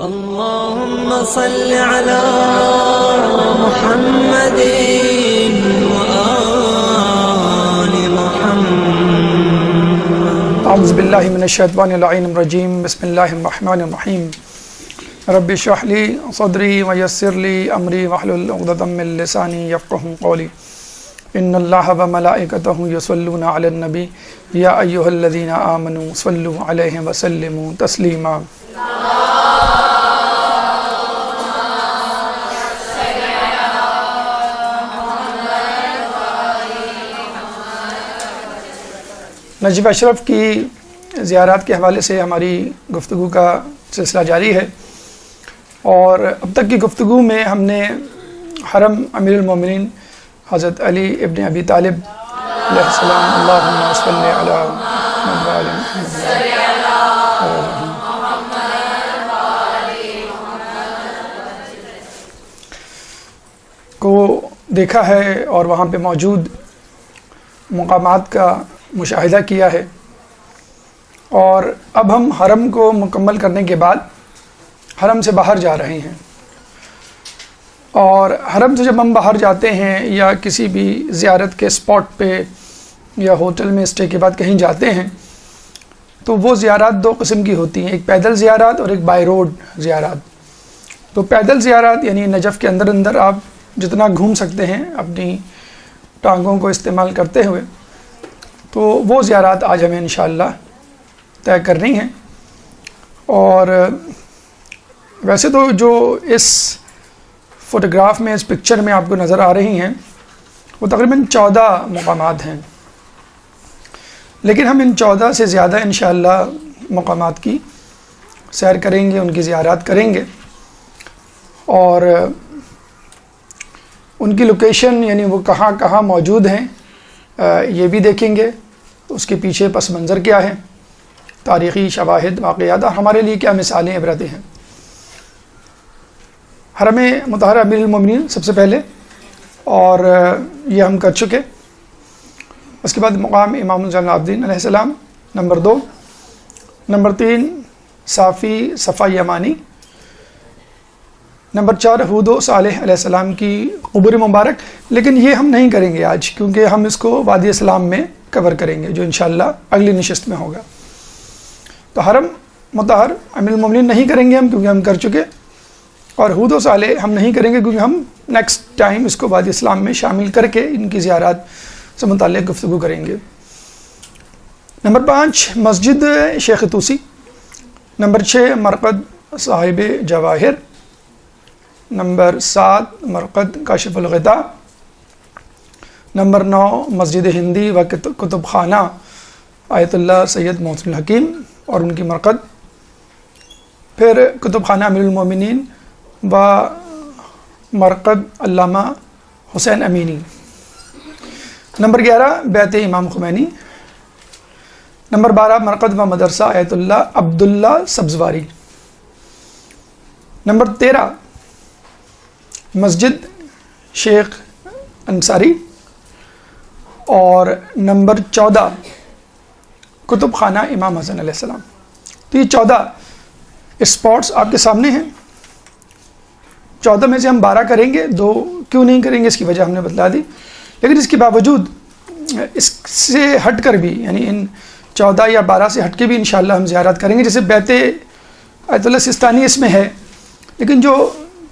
اللهم صل على محمد وآل محمد. اعوذ باللہ من الشیطان الرجیم. بسم اللہ الرحمن الرحیم. رب اشرح لی صدری ویسر لی امری واحلل عقدۃ من لسانی یفقہوا قولی. ان اللہ وملائکتہ یصلون علی النبی یا ایھا الذین آمنوا صلوا علیہ وسلموا تسلیما. نجف اشرف کی زیارات کے حوالے سے ہماری گفتگو کا سلسلہ جاری ہے، اور اب تک کی گفتگو میں ہم نے حرم امیر المومنین حضرت علی ابن ابی طالب علیہ السلام اللہم صلی علی محمد کو دیکھا ہے، اور وہاں پہ موجود مقامات کا مشاہدہ کیا ہے. اور اب ہم حرم کو مکمل کرنے کے بعد حرم سے باہر جا رہے ہیں. اور حرم سے جب ہم باہر جاتے ہیں یا کسی بھی زیارت کے اسپاٹ پہ یا ہوٹل میں اسٹے کے بعد کہیں جاتے ہیں، تو وہ زیارات دو قسم کی ہوتی ہیں، ایک پیدل زیارات اور ایک بائی روڈ زیارات. تو پیدل زیارات یعنی نجف کے اندر اندر آپ جتنا گھوم سکتے ہیں اپنی ٹانگوں کو استعمال کرتے ہوئے، تو وہ زیارات آج ہمیں انشاءاللہ طے کرنی ہیں. اور ویسے تو جو اس فوٹوگراف میں، اس پکچر میں آپ کو نظر آ رہی ہیں، وہ تقریباً 14 مقامات ہیں، لیکن ہم ان 14 سے زیادہ انشاءاللہ مقامات کی سیر کریں گے، ان کی زیارات کریں گے، اور ان کی لوکیشن یعنی وہ کہاں کہاں موجود ہیں یہ بھی دیکھیں گے، اس کے پیچھے پس منظر کیا ہے، تاریخی شواہد، واقعات، اور ہمارے لیے کیا مثالیں، عبرتیں ہیں. حرم مطہرہ امیر المومنین سب سے پہلے، اور یہ ہم کر چکے. اس کے بعد مقام امام زین العابدین علیہ السلام نمبر 2. نمبر 3 صافی صفا یمانی. نمبر 4 حود و صالح علیہ السلام کی قبر مبارک، لیکن یہ ہم نہیں کریں گے آج، کیونکہ ہم اس کو وادی اسلام میں کور کریں گے، جو انشاءاللہ اگلی نشست میں ہوگا. تو حرم مطہر امیر المومنین نہیں کریں گے ہم، کیونکہ ہم کر چکے، اور حود و صالح ہم نہیں کریں گے، کیونکہ ہم نیکسٹ ٹائم اس کو وادی اسلام میں شامل کر کے ان کی زیارات سے متعلق گفتگو کریں گے. نمبر 5 مسجد شیخ طوسی. نمبر 6 مرقد صاحب جواہر. نمبر 7 مرقد کاشف الغطاء. نمبر 9 مسجد ہندی و کتب خانہ آیت اللہ سید محسن الحکیم اور ان کی مرقد. پھر کتب خانہ امیر المومنین و مرقد علامہ حسین امینی. نمبر 11 بیت امام خمینی. نمبر 12 مرقد و مدرسہ آیت اللہ عبداللہ سبزواری. نمبر 13 مسجد شیخ انصاری. اور نمبر 14 کتب خانہ امام حسن علیہ السلام. تو یہ 14 اسپاٹس آپ کے سامنے ہیں. 14 میں سے ہم 12 کریں گے، 2 کیوں نہیں کریں گے اس کی وجہ ہم نے بتلا دی. لیکن اس کے باوجود اس سے ہٹ کر بھی، یعنی ان 14 یا 12 سے ہٹ کے بھی انشاءاللہ ہم زیارت کریں گے. جیسے بیت آیت اللہ سستانی اس میں ہے، لیکن جو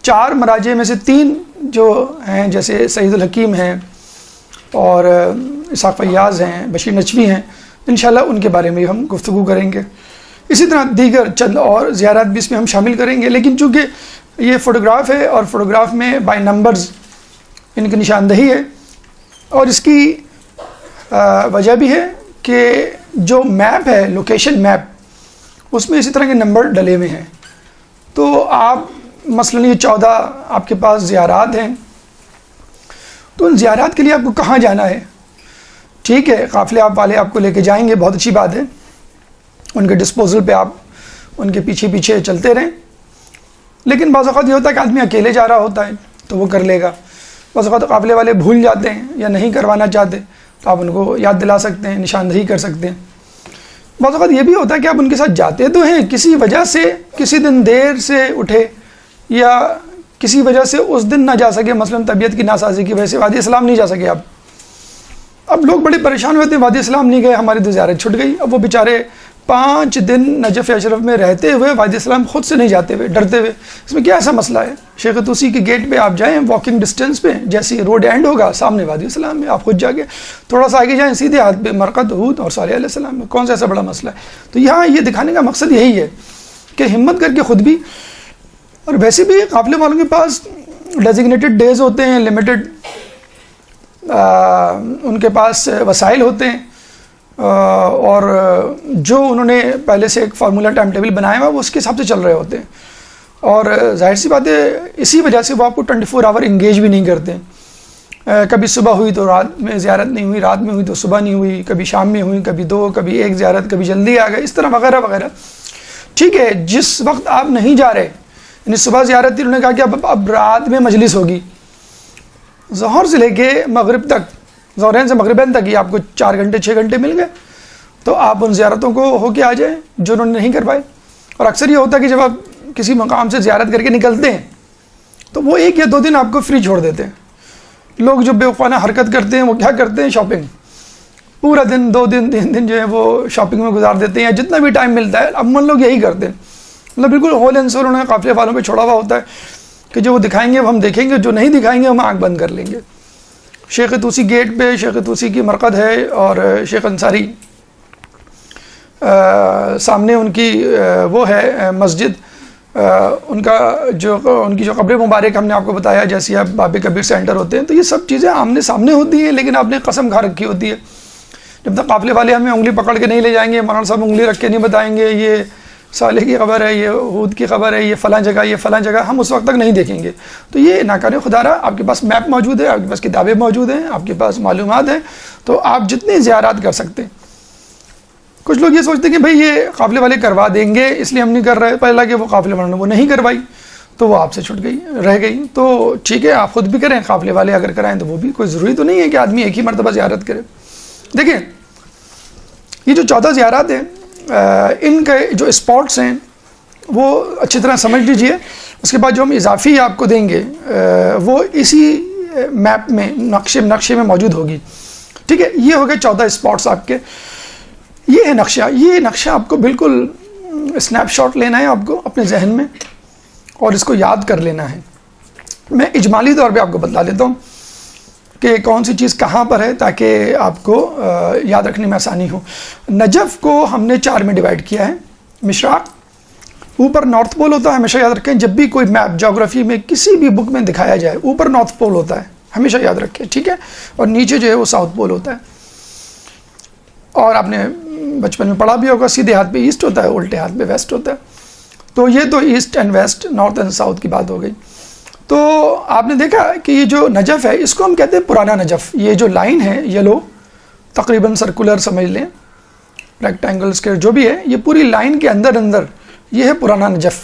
4 مراجع میں سے 3 جو ہیں، جیسے سعید الحکیم ہیں اور اسحاق فیاض ہیں، بشیر نچوی ہیں، انشاءاللہ ان کے بارے میں ہم گفتگو کریں گے. اسی طرح دیگر چند اور زیارات بھی اس میں ہم شامل کریں گے. لیکن چونکہ یہ فوٹوگراف ہے، اور فوٹوگراف میں بائی نمبرز ان کی نشاندہی ہے، اور اس کی وجہ بھی ہے کہ جو میپ ہے، لوکیشن میپ، اس میں اسی طرح کے نمبر ڈلے ہوئے ہیں. تو آپ مثلاً یہ 14 آپ کے پاس زیارات ہیں، تو ان زیارات کے لیے آپ کو کہاں جانا ہے؟ ٹھیک ہے، قافلے آپ والے آپ کو لے کے جائیں گے، بہت اچھی بات ہے، ان کے ڈسپوزل پہ آپ ان کے پیچھے پیچھے چلتے رہیں. لیکن بعض اوقات یہ ہوتا ہے کہ آدمی اکیلے جا رہا ہوتا ہے تو وہ کر لے گا. بعض اوقات قافلے والے بھول جاتے ہیں یا نہیں کروانا چاہتے، تو آپ ان کو یاد دلا سکتے ہیں، نشاندہی کر سکتے ہیں. بعض اوقات یہ بھی ہوتا ہے کہ آپ ان کے ساتھ جاتے تو ہیں، کسی وجہ سے کسی دن دیر سے اٹھے یا کسی وجہ سے اس دن نہ جا سکے، مثلا طبیعت کی ناسازی کی وجہ سے وادی اسلام نہیں جا سکے آپ. اب لوگ بڑے پریشان ہوتے ہیں، وادی اسلام نہیں گئے، ہماری تو زیارت چھٹ گئی. اب وہ بیچارے 5 دن نجف اشرف میں رہتے ہوئے وادی اسلام خود سے نہیں جاتے ہوئے، ڈرتے ہوئے. اس میں کیا ایسا مسئلہ ہے؟ شیخ توسی کے گیٹ پہ آپ جائیں، واکنگ ڈسٹینس پہ، جیسے روڈ اینڈ ہوگا سامنے وادی اسلام میں، آپ خود جا کے تھوڑا سا آگے جائیں، سیدھے ہاتھ پہ مرقد، ہود اور صالح علیہ السلام میں. کون سا ایسا بڑا مسئلہ ہے؟ تو یہاں یہ دکھانے کا مقصد یہی ہے کہ ہمت کر کے خود بھی، اور ویسے بھی قافلے والوں کے پاس ڈیزگنیٹڈ ڈیز ہوتے ہیں، لمیٹڈ ان کے پاس وسائل ہوتے ہیں، اور جو انہوں نے پہلے سے ایک فارمولا ٹائم ٹیبل بنایا ہوا وہ اس کے حساب سے چل رہے ہوتے ہیں. اور ظاہر سی بات ہے اسی وجہ سے وہ آپ کو 24 آور انگیج بھی نہیں کرتے. کبھی صبح ہوئی تو رات میں زیارت نہیں ہوئی، رات میں ہوئی تو صبح نہیں ہوئی، کبھی شام میں ہوئی، کبھی 2، کبھی 1 زیارت، کبھی جلدی آ گئے، اس طرح وغیرہ وغیرہ. ٹھیک ہے، جس وقت آپ نہیں جا رہے، یعنی صبح زیارت تھی، انہوں نے کہا کہ اب رات میں مجلس ہوگی، ظہر سے لے کے مغرب تک، ظہرین سے مغربین تک ہی آپ کو 4 گھنٹے 6 گھنٹے مل گئے، تو آپ ان زیارتوں کو ہو کے آ جائیں جو انہوں نے نہیں کروائے. اور اکثر یہ ہوتا ہے کہ جب آپ کسی مقام سے زیارت کر کے نکلتے ہیں تو وہ 1 یا 2 دن آپ کو فری چھوڑ دیتے ہیں. لوگ جو بیوقوفانہ حرکت کرتے ہیں وہ کیا کرتے ہیں؟ شاپنگ. پورا دن 2 دن 3 دن جو ہے وہ شاپنگ میں گزار دیتے ہیں، یا جتنا بھی ٹائم ملتا ہے عموماً لوگ یہی کرتے ہیں. مطلب بالکل ہول اینڈ سول انہوں نے قافلے والوں پہ چھوڑا ہوا ہوتا ہے کہ جو وہ دکھائیں گے وہ ہم دیکھیں گے، جو نہیں دکھائیں گے ہم آنکھ بند کر لیں گے. شیخ توسی گیٹ پہ شیخ توسی کی مرقد ہے، اور شیخ انصاری سامنے ان کی وہ ہے مسجد، ان کی جو قبر مبارک ہم نے آپ کو بتایا، جیسے آپ باب کبیر سے انٹر ہوتے ہیں تو یہ سب چیزیں آمنے سامنے ہوتی ہیں، لیکن آپ نے قسم کھا رکھی ہوتی ہے. جب تک قافلے والے ہمیں انگلی پکڑ کے نہیں لے جائیں گے، مولانا صاحب انگلی رکھ کے نہیں بتائیں گے یہ صالح کی خبر ہے، یہ ہود کی خبر ہے، یہ فلاں جگہ، یہ فلاں جگہ، ہم اس وقت تک نہیں دیکھیں گے. تو یہ ناکارِ خدا را، آپ کے پاس میپ موجود ہے، آپ کے پاس کتابیں موجود ہیں، آپ کے پاس معلومات ہیں، تو آپ جتنے زیارات کر سکتے ہیں. کچھ لوگ یہ سوچتے ہیں کہ بھئی یہ قافلے والے کروا دیں گے اس لیے ہم نہیں کر رہے، پہلا کہ وہ قافلے والوں نے وہ نہیں کروائی تو وہ آپ سے چھٹ گئی، رہ گئی. تو ٹھیک ہے، آپ خود بھی کریں، قافلے والے اگر کرائیں تو وہ بھی، کوئی ضروری تو نہیں ہے کہ آدمی ایک ہی مرتبہ زیارت کرے. دیکھیں یہ جو 14 زیارات ہیں، ان کے جو اسپاٹس ہیں وہ اچھی طرح سمجھ لیجئے. اس کے بعد جو ہم اضافی آپ کو دیں گے وہ اسی میپ میں نقشے میں موجود ہوگی. ٹھیک ہے، یہ ہو گئے 14 اسپاٹس آپ کے. یہ ہے نقشہ، یہ نقشہ آپ کو بالکل اسنیپ شاٹ لینا ہے آپ کو اپنے ذہن میں، اور اس کو یاد کر لینا ہے. میں اجمالی طور پہ آپ کو بتلا دیتا ہوں کہ کون سی چیز کہاں پر ہے تاکہ آپ کو یاد رکھنے میں آسانی ہو. نجف کو ہم نے 4 میں ڈیوائڈ کیا ہے. مشراق اوپر نارتھ پول ہوتا ہے، ہمیشہ یاد رکھیں. جب بھی کوئی میپ جغرافی میں کسی بھی بک میں دکھایا جائے اوپر نارتھ پول ہوتا ہے، ہمیشہ یاد رکھیں. ٹھیک ہے، اور نیچے جو ہے وہ ساؤتھ پول ہوتا ہے. اور آپ نے بچپن میں پڑھا بھی ہوگا، سیدھے ہاتھ پہ ایسٹ ہوتا ہے، الٹے ہاتھ پہ ویسٹ ہوتا ہے. تو یہ تو east and west, north and south کی بات ہو گئی. تو آپ نے دیکھا کہ یہ جو نجف ہے اس کو ہم کہتے ہیں پرانا نجف. یہ جو لائن ہے یلو، تقریباً سرکولر سمجھ لیں، ریکٹینگل اسکوائر جو بھی ہے، یہ پوری لائن کے اندر یہ ہے پرانا نجف.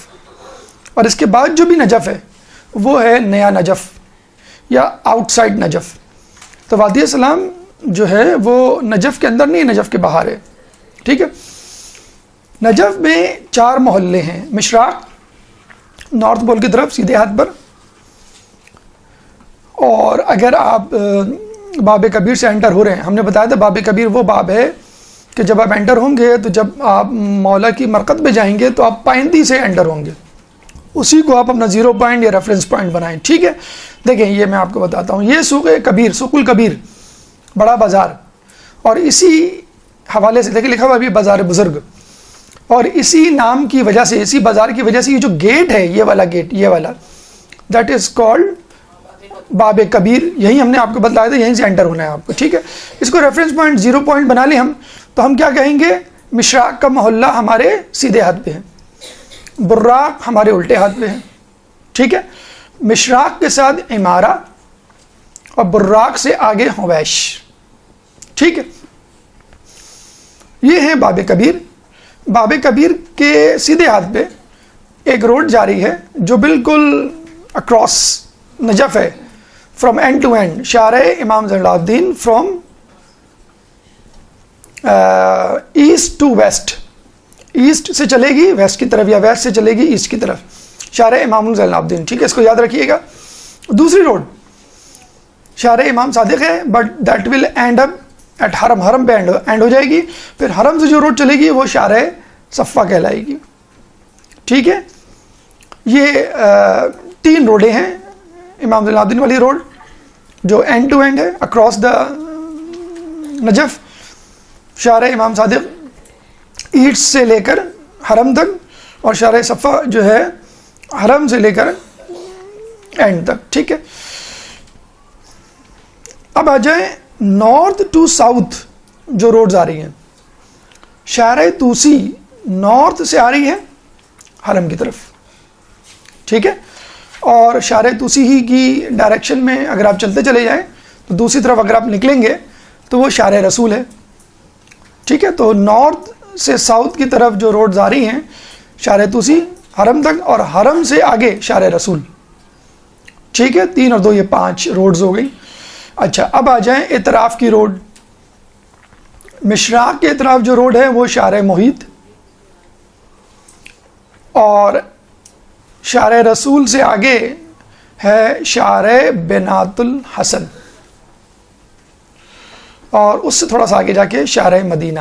اور اس کے بعد جو بھی نجف ہے وہ ہے نیا نجف یا آؤٹ سائڈ نجف. تو وادی اسلام جو ہے وہ نجف کے اندر نہیں، نجف کے باہر ہے. ٹھیک ہے، نجف میں 4 محلے ہیں. مشراق نارتھ پول کی طرف سیدھے ہاتھ پر. اور اگر آپ باب کبیر سے انٹر ہو رہے ہیں، ہم نے بتایا تھا باب کبیر وہ باب ہے کہ جب آپ انٹر ہوں گے تو جب آپ مولا کی مرقد پہ جائیں گے تو آپ پائندی سے انٹر ہوں گے، اسی کو آپ اپنا 0 پوائنٹ یا ریفرنس پوائنٹ بنائیں. ٹھیک ہے، دیکھیں یہ میں آپ کو بتاتا ہوں. یہ سوق کبیر، سوق الکبیر، بڑا بازار، اور اسی حوالے سے دیکھیں لکھا ہوا بھی بازار بزرگ. اور اسی نام کی وجہ سے، اسی بازار کی وجہ سے یہ جو گیٹ ہے، یہ والا گیٹ، یہ والا، دیٹ از کالڈ باب کبیر. یہی ہم نے آپ کو بتلایا تھا، یہیں سے انٹر ہونا ہے آپ کو. ٹھیک ہے، اس کو ریفرنس پوائنٹ 0 پوائنٹ بنا لیں ہم، تو ہم کیا کہیں گے؟ مشراق کا محلہ ہمارے سیدھے ہاتھ پہ ہے، براق ہمارے الٹے ہاتھ پہ ہے. ٹھیک ہے، مشراق کے ساتھ عمارہ اور براق سے آگے حویش. ٹھیک ہے، یہ ہے باب کبیر. باب کبیر کے سیدھے ہاتھ پہ ایک روڈ جاری ہے جو بالکل اکراس نجف ہے، فرام اینڈ ٹو اینڈ. شارع امام زین العابدین from east to west, east سے چلے گی ویسٹ کی طرف یا ویسٹ سے چلے گی ایسٹ کی طرف، شارع امام زین العابدین. ٹھیک ہے، اس کو یاد رکھیے گا. دوسری روڈ شارع امام صادق ہے but that will end up at حرم، حرم پہ اینڈ ہو جائے گی. پھر حرم سے جو روڈ چلے گی وہ شارع صفا کہلائے گی. ٹھیک ہے، یہ 3 روڈیں ہیں. امام زین العابدین والی روڈ جو اینڈ ٹو اینڈ ہے اکراس دا نجف، شارع امام صادق ایسٹ سے لے کر حرم تک، اور شارع صفا جو ہے حرم سے لے کر اینڈ تک. ٹھیک ہے، اب آ جائیں نارتھ ٹو ساؤتھ جو روڈز آ رہی ہیں. شارع توسی نارتھ سے آ رہی ہے حرم کی طرف. ٹھیک ہے، اور شارع توسی ہی کی ڈائریکشن میں اگر آپ چلتے چلے جائیں تو دوسری طرف اگر آپ نکلیں گے تو وہ شارع رسول ہے. ٹھیک ہے، تو نارتھ سے ساؤتھ کی طرف جو روڈز آ رہی ہیں شارع توسی حرم تک، اور حرم سے آگے شارع رسول. ٹھیک ہے، 3 اور 2 یہ 5 روڈز ہو گئی. اچھا، اب آ جائیں اطراف کی روڈ. مشراق کے اطراف جو روڈ ہے وہ شارع محیط، اور شارع رسول سے آگے ہے شارع بنات الحسن، اور اس سے تھوڑا سا آگے جا کے شارع مدینہ.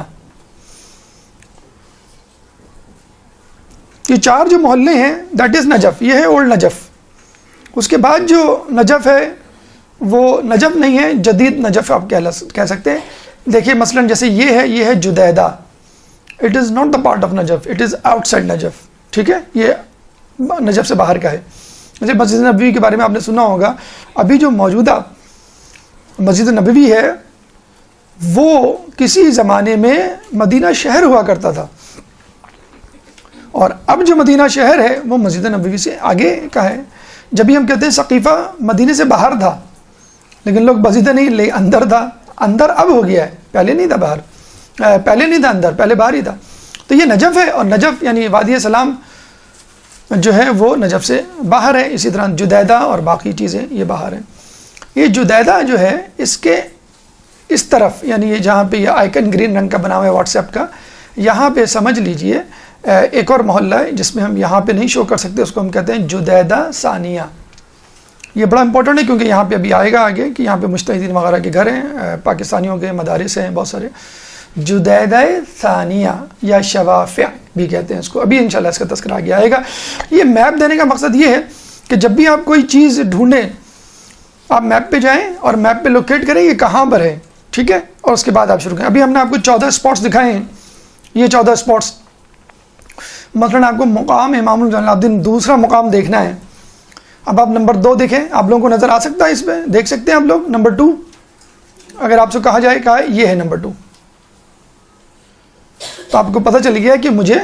یہ 4 جو محلے ہیں دیٹ از نجف، یہ ہے اولڈ نجف. اس کے بعد جو نجف ہے وہ نجف نہیں ہے، جدید نجف آپ کہہ سکتے ہیں. دیکھیے مثلا جیسے یہ ہے جدیدہ، it is not the part of Najaf, it is outside Najaf. ٹھیک ہے، یہ نجف سے باہر کا ہے. جیسے مسجد نبوی کے بارے میں آپ نے سنا ہوگا، ابھی جو موجودہ مسجد نبوی ہے وہ کسی زمانے میں مدینہ شہر ہوا کرتا تھا، اور اب جو مدینہ شہر ہے وہ مسجد نبوی سے آگے کا ہے. جب بھی ہم کہتے ہیں سقیفہ مدینے سے باہر تھا، لیکن لوگ مسجد نہیں لے اندر تھا. اندر اب ہو گیا ہے، پہلے نہیں تھا باہر، پہلے نہیں تھا اندر، پہلے باہر ہی تھا. تو یہ نجف ہے، اور نجف یعنی وادی سلام جو ہے وہ نجف سے باہر ہے. اسی طرح جدیدہ اور باقی چیزیں یہ باہر ہیں. یہ جدیدہ جو ہے اس کے اس طرف، یعنی یہ جہاں پہ یہ آئیکن گرین رنگ کا بنا ہوا ہے واٹس ایپ کا، یہاں پہ سمجھ لیجئے ایک اور محلہ ہے جس میں ہم یہاں پہ نہیں شو کر سکتے، اس کو ہم کہتے ہیں جدیدہ ثانیہ. یہ بڑا امپورٹنٹ ہے کیونکہ یہاں پہ ابھی آئے گا آگے کہ یہاں پہ مجتہدین وغیرہ کے گھر ہیں، پاکستانیوں کے مدارس ہیں بہت سارے. جدیدہ ثانیہ یا شوافع بھی کہتے ہیں اس کو، ابھی انشاءاللہ اس کا تذکرہ آگے آئے گا. یہ میپ دینے کا مقصد یہ ہے کہ جب بھی آپ کوئی چیز ڈھونڈیں آپ میپ پہ جائیں اور میپ پہ لوکیٹ کریں یہ کہاں پر ہے. ٹھیک ہے، اور اس کے بعد آپ شروع کریں. ابھی ہم نے آپ کو 14 اسپاٹس دکھائے ہیں. یہ 14 اسپاٹس مثلا آپ کو مقام امام زین العابدین دوسرا مقام دیکھنا ہے. اب آپ نمبر 2 دیکھیں، آپ لوگوں کو نظر آ سکتا ہے، اس پہ دیکھ سکتے ہیں آپ لوگ. نمبر 2 اگر آپ سے کہا جائے کہا یہ ہے نمبر 2، تو آپ کو پتہ چل گیا کہ مجھے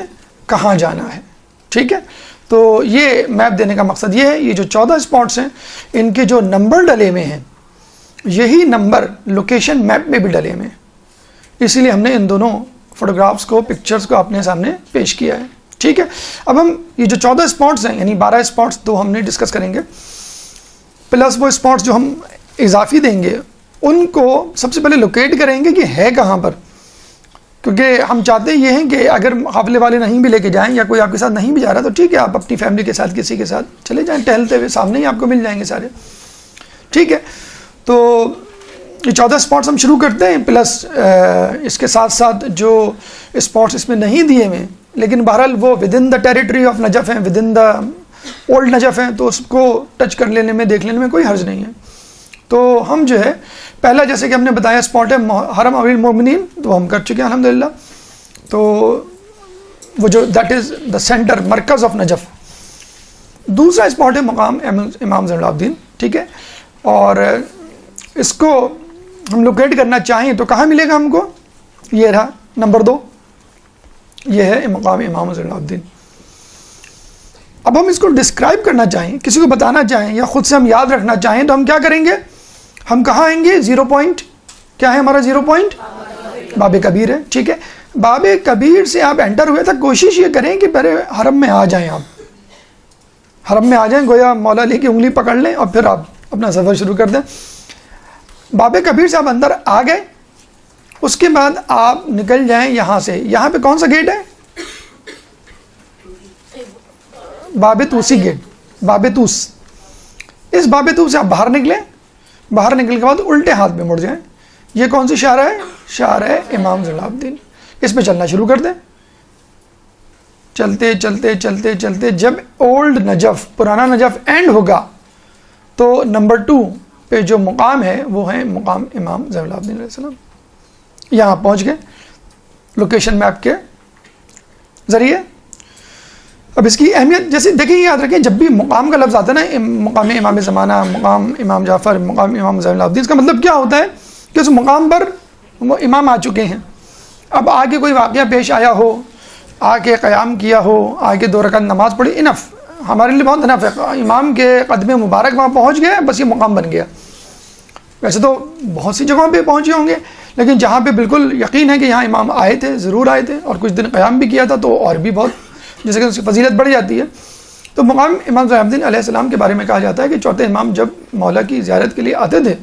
کہاں جانا ہے. ٹھیک ہے، تو یہ میپ دینے کا مقصد یہ ہے. یہ جو 14 اسپاٹس ہیں ان کے جو نمبر ڈلے ہوئے ہیں یہی نمبر لوکیشن میپ میں بھی ڈلے ہوئے ہیں، اسی لیے ہم نے ان دونوں فوٹوگرافس کو پکچرز کو اپنے سامنے پیش کیا ہے. ٹھیک ہے، اب ہم یہ جو 14 اسپاٹس ہیں یعنی 12 اسپاٹس تو ہم نے ڈسکس کریں گے، پلس وہ اسپاٹس جو ہم اضافی دیں گے ان کو سب سے پہلے لوکیٹ کریں گے کہ ہے کہاں پر. کیونکہ ہم چاہتے یہ ہیں کہ اگر قافلے والے نہیں بھی لے کے جائیں یا کوئی آپ کے ساتھ نہیں بھی جا رہا تو ٹھیک ہے، آپ اپنی فیملی کے ساتھ کسی کے ساتھ چلے جائیں ٹہلتے ہوئے، سامنے ہی آپ کو مل جائیں گے سارے. ٹھیک ہے، تو یہ 14 اسپاٹس ہم شروع کرتے ہیں، پلس اس کے ساتھ ساتھ جو اسپاٹس اس میں نہیں دیے ہوئے لیکن بہرحال وہ within the territory of Najaf ہیں، within the old Najaf ہیں، تو اس کو ٹچ کر لینے میں دیکھ لینے میں کوئی حرج نہیں ہے. تو ہم جو ہے پہلا جیسے کہ ہم نے بتایا اسپاٹ ہے حرم امیر المومنین، تو ہم کر چکے ہیں الحمدللہ. تو وہ جو دیٹ از دا سینٹر، مرکز آف نجف. دوسرا اسپاٹ ہے مقام امام زین العابدین. ٹھیک ہے، اور اس کو ہم لوکیٹ کرنا چاہیں تو کہاں ملے گا ہم کو؟ یہ رہا نمبر 2، یہ ہے مقام امام زین العابدین. اب ہم اس کو ڈسکرائب کرنا چاہیں، کسی کو بتانا چاہیں یا خود سے ہم یاد رکھنا چاہیں تو ہم کیا کریں گے؟ ہم کہاں آئیں گے؟ 0 پوائنٹ کیا ہے ہمارا 0 پوائنٹ؟ باب کبیر ہے. ٹھیک ہے، باب کبیر سے آپ انٹر ہوئے تک کوشش یہ کریں کہ پہلے حرم میں آ جائیں. آپ حرم میں آ جائیں، گویا مولا علی کی انگلی پکڑ لیں اور پھر آپ اپنا سفر شروع کر دیں. باب کبیر سے آپ اندر آ گئے اس کے بعد آپ نکل جائیں یہاں سے. یہاں پہ کون سا گیٹ ہے؟ باب طوسی گیٹ, باب طوس. اس باب طوس سے آپ باہر نکلیں. باہر نکلنے کے بعد الٹے ہاتھ پہ مڑ جائیں. یہ کون سی شارع ہے؟ شارع امام زین العابدین. اس پہ چلنا شروع کر دیں. چلتے چلتے چلتے چلتے جب اولڈ نجف, پرانا نجف اینڈ ہوگا تو نمبر 2 پہ جو مقام ہے وہ ہے مقام امام زین العابدین علیہ السلام. یہاں پہنچ گئے لوکیشن میپ کے ذریعے. اب اس کی اہمیت جیسے دیکھیں, یاد رکھیں جب بھی مقام کا لفظ آتا ہے نا, مقام امام زمانہ, مقام امام جعفر, مقام امام زین العابدین, اس کا مطلب کیا ہوتا ہے کہ اس مقام پر وہ امام آ چکے ہیں. اب آگے کوئی واقعہ پیش آیا ہو, آ کے قیام کیا ہو, آگے 2 رکعت نماز پڑھی, انف, ہمارے لیے بہت انف ہے. امام کے قدم مبارک وہاں پہنچ گئے, بس یہ مقام بن گیا. ویسے تو بہت سی جگہوں پہ پہنچے ہوں گے, لیکن جہاں پہ بالکل یقین ہے کہ یہاں امام آئے تھے, ضرور آئے تھے, اور کچھ دن قیام بھی کیا تھا, تو اور بھی بہت جیسے کہ اس کی فضیلت بڑھ جاتی ہے. تو مقام امام زین العابدین علیہ السلام کے بارے میں کہا جاتا ہے کہ چوتھے امام جب مولا کی زیارت کے لیے آتے تھے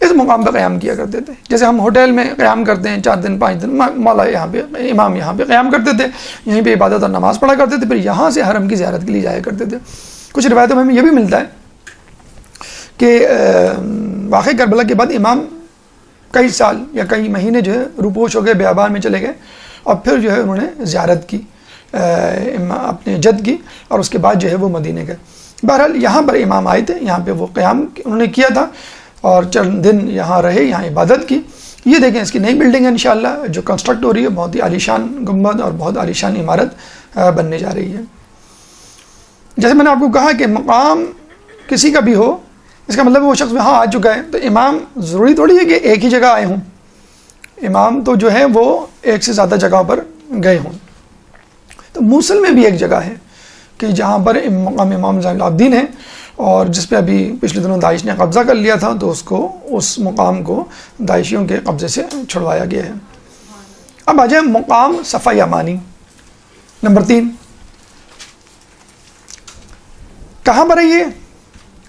اس مقام پہ قیام کیا کرتے تھے. جیسے ہم ہوٹل میں قیام کرتے ہیں 4 دن 5 دن, مولا یہاں پہ, امام یہاں پہ قیام کرتے تھے, یہیں پہ عبادت اور نماز پڑھا کرتے تھے, پھر یہاں سے حرم کی زیارت کے لیے جایا کرتے تھے. کچھ روایتوں میں ہمیں یہ بھی ملتا ہے کہ واقعی کربلا کے بعد امام کئی سال یا کئی مہینے جو ہے روپوش ہو گئے, بیابان میں چلے گئے, اور پھر جو ہے انہوں نے زیارت کی اپنے جد کی, اور اس کے بعد جو ہے وہ مدینے گئے. بہرحال یہاں پر امام آئے تھے, یہاں پہ وہ قیام انہوں نے کیا تھا, اور چند دن یہاں رہے, یہاں عبادت کی. یہ دیکھیں اس کی نئی بلڈنگ ہے انشاءاللہ جو کنسٹرکٹ ہو رہی ہے, بہت ہی عالیشان گنبد اور بہت عالیشان عمارت بننے جا رہی ہے. جیسے میں نے آپ کو کہا کہ مقام کسی کا بھی ہو, اس کا مطلب وہ شخص وہاں آ چکا ہے, تو امام ضروری تھوڑی ہے کہ ایک ہی جگہ آئے ہوں. امام تو جو ہے وہ ایک سے زیادہ جگہ پر گئے ہوں. تو موصل میں بھی ایک جگہ ہے کہ جہاں پر مقام امام زین العابدین ہے, اور جس پہ ابھی پچھلے دنوں داعش نے قبضہ کر لیا تھا, تو اس مقام کو داعشیوں کے قبضے سے چھڑوایا گیا ہے. اب آ جائیں مقام صفا یمانی نمبر 3. کہاں پر ہے یہ؟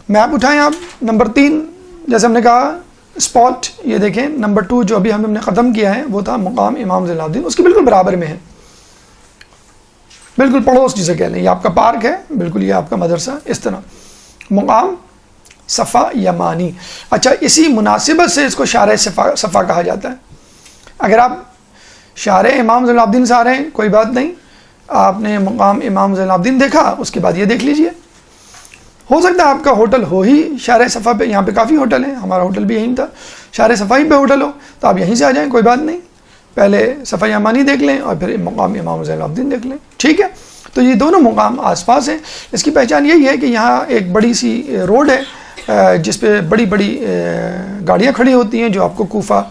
میپ اٹھائیں آپ. نمبر 3 جیسے ہم نے کہا اسپاٹ, یہ دیکھیں نمبر 2 جو ابھی ہم نے ختم کیا ہے وہ تھا مقام امام زین العابدین, اس کے بالکل برابر میں ہے, بالکل پڑوس جسے کہہ لیں. یہ آپ کا پارک ہے, بالکل یہ آپ کا مدرسہ, اس طرح مقام صفا یمانی. اچھا, اسی مناسبت سے اس کو شارع صفا کہا جاتا ہے. اگر آپ شارع امام زین العابدین سے آ رہے ہیں کوئی بات نہیں, آپ نے مقام امام زین العابدین دیکھا, اس کے بعد یہ دیکھ لیجئے. ہو سکتا ہے آپ کا ہوٹل ہو ہی شارع صفا پہ, یہاں پہ کافی ہوٹل ہیں, ہمارا ہوٹل بھی یہیں تھا, شارع صفا ہی پہ ہوٹل ہو, تو آپ یہیں سے آ جائیں, کوئی بات نہیں. پہلے صفا یمانی دیکھ لیں اور پھر مقام امام زین العابدین دیکھ لیں, ٹھیک ہے. تو یہ دونوں مقام آس پاس ہیں. اس کی پہچان یہی ہے کہ یہاں ایک بڑی سی روڈ ہے جس پہ بڑی بڑی گاڑیاں کھڑی ہوتی ہیں, جو آپ کو کوفہ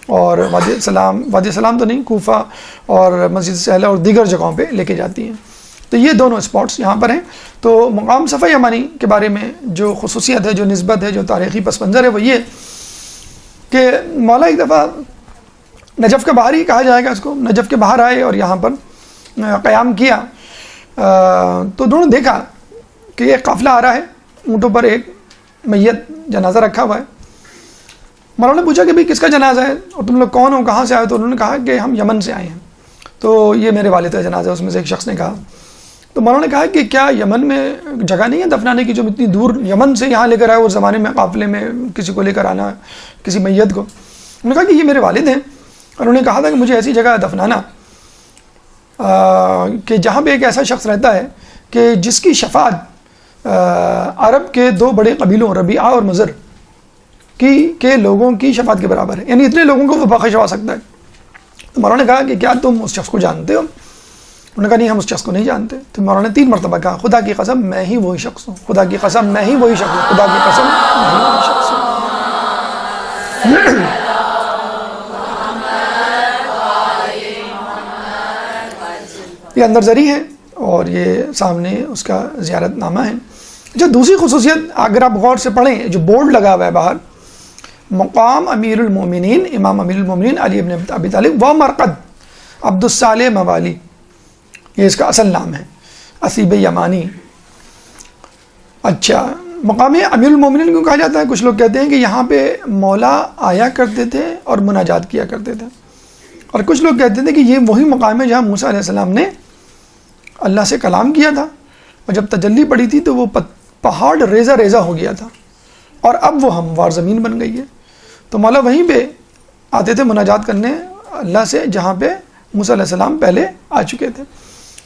اور وادی السلام تو نہیں, کوفہ اور مسجد سہلہ اور دیگر جگہوں پہ لے کے جاتی ہیں. تو یہ دونوں اسپاٹس یہاں پر ہیں. تو مقام صفا یمانی کے بارے میں جو خصوصیت ہے, جو نسبت ہے, جو تاریخی پس منظر ہے, وہ یہ کہ مولا ایک دفعہ نجف کا باہر ہی کہا جائے گا اس کو, نجف کے باہر آئے اور یہاں پر قیام کیا. تو انہوں نے دیکھا کہ ایک قافلہ آ رہا ہے, اونٹوں پر ایک میت جنازہ رکھا ہوا ہے. مولانا نے پوچھا کہ بھئی کس کا جنازہ ہے اور تم لوگ کون ہو, کہاں سے آئے؟ تو انہوں نے کہا کہ ہم یمن سے آئے ہیں. تو یہ میرے والد کا جنازہ ہے, اس میں سے ایک شخص نے کہا. تو مولانا نے کہا کہ کیا یمن میں جگہ نہیں ہے دفنانے کی, جو اتنی دور یمن سے یہاں لے کر آئے, اس زمانے میں قافلے میں کسی کو لے کر آنا, کسی میت کو. انہوں نے کہا کہ یہ میرے والد ہیں, اور انہوں نے کہا تھا کہ مجھے ایسی جگہ دفنانا کہ جہاں پہ ایک ایسا شخص رہتا ہے کہ جس کی شفاعت عرب کے 2 بڑے قبیلوں ربیعہ اور مضر کے لوگوں کی شفاعت کے برابر ہے, یعنی اتنے لوگوں کو وہ بخشوا سکتا ہے. تو مولانا نے کہا کہ کیا تم اس شخص کو جانتے ہو؟ انہوں نے کہا نہیں, ہم اس شخص کو نہیں جانتے. تو مولانا نے 3 مرتبہ کہا خدا کی قسم میں ہی وہی شخص ہوں, خدا کی قسم میں ہی وہی شخص ہوں, خدا کی قسم میں ہی وہی شخص ہوں. یہ اندر زری ہے اور یہ سامنے اس کا زیارت نامہ ہے. جو دوسری خصوصیت اگر آپ غور سے پڑھیں, جو بورڈ لگا ہوا ہے باہر, مقام امیر المومنین امام امیر المومنین علی ابن ابی طالب و مرقد عبد الصالح موالی, یہ اس کا اصل نام ہے, اسیب یمانی. اچھا, مقام امیر المومنین کیوں کہا جاتا ہے؟ کچھ لوگ کہتے ہیں کہ یہاں پہ مولا آیا کرتے تھے اور مناجات کیا کرتے تھے، اور کچھ لوگ کہتے تھے کہ یہ وہی مقام ہے جہاں موسیٰ علیہ السلام نے اللہ سے کلام کیا تھا، اور جب تجلی پڑی تھی تو وہ پہاڑ ریزہ ریزہ ہو گیا تھا، اور اب وہ ہموار زمین بن گئی ہے۔ تو مولا وہیں پہ آتے تھے مناجات کرنے اللہ سے، جہاں پہ موسیٰ علیہ السلام پہلے آ چکے تھے۔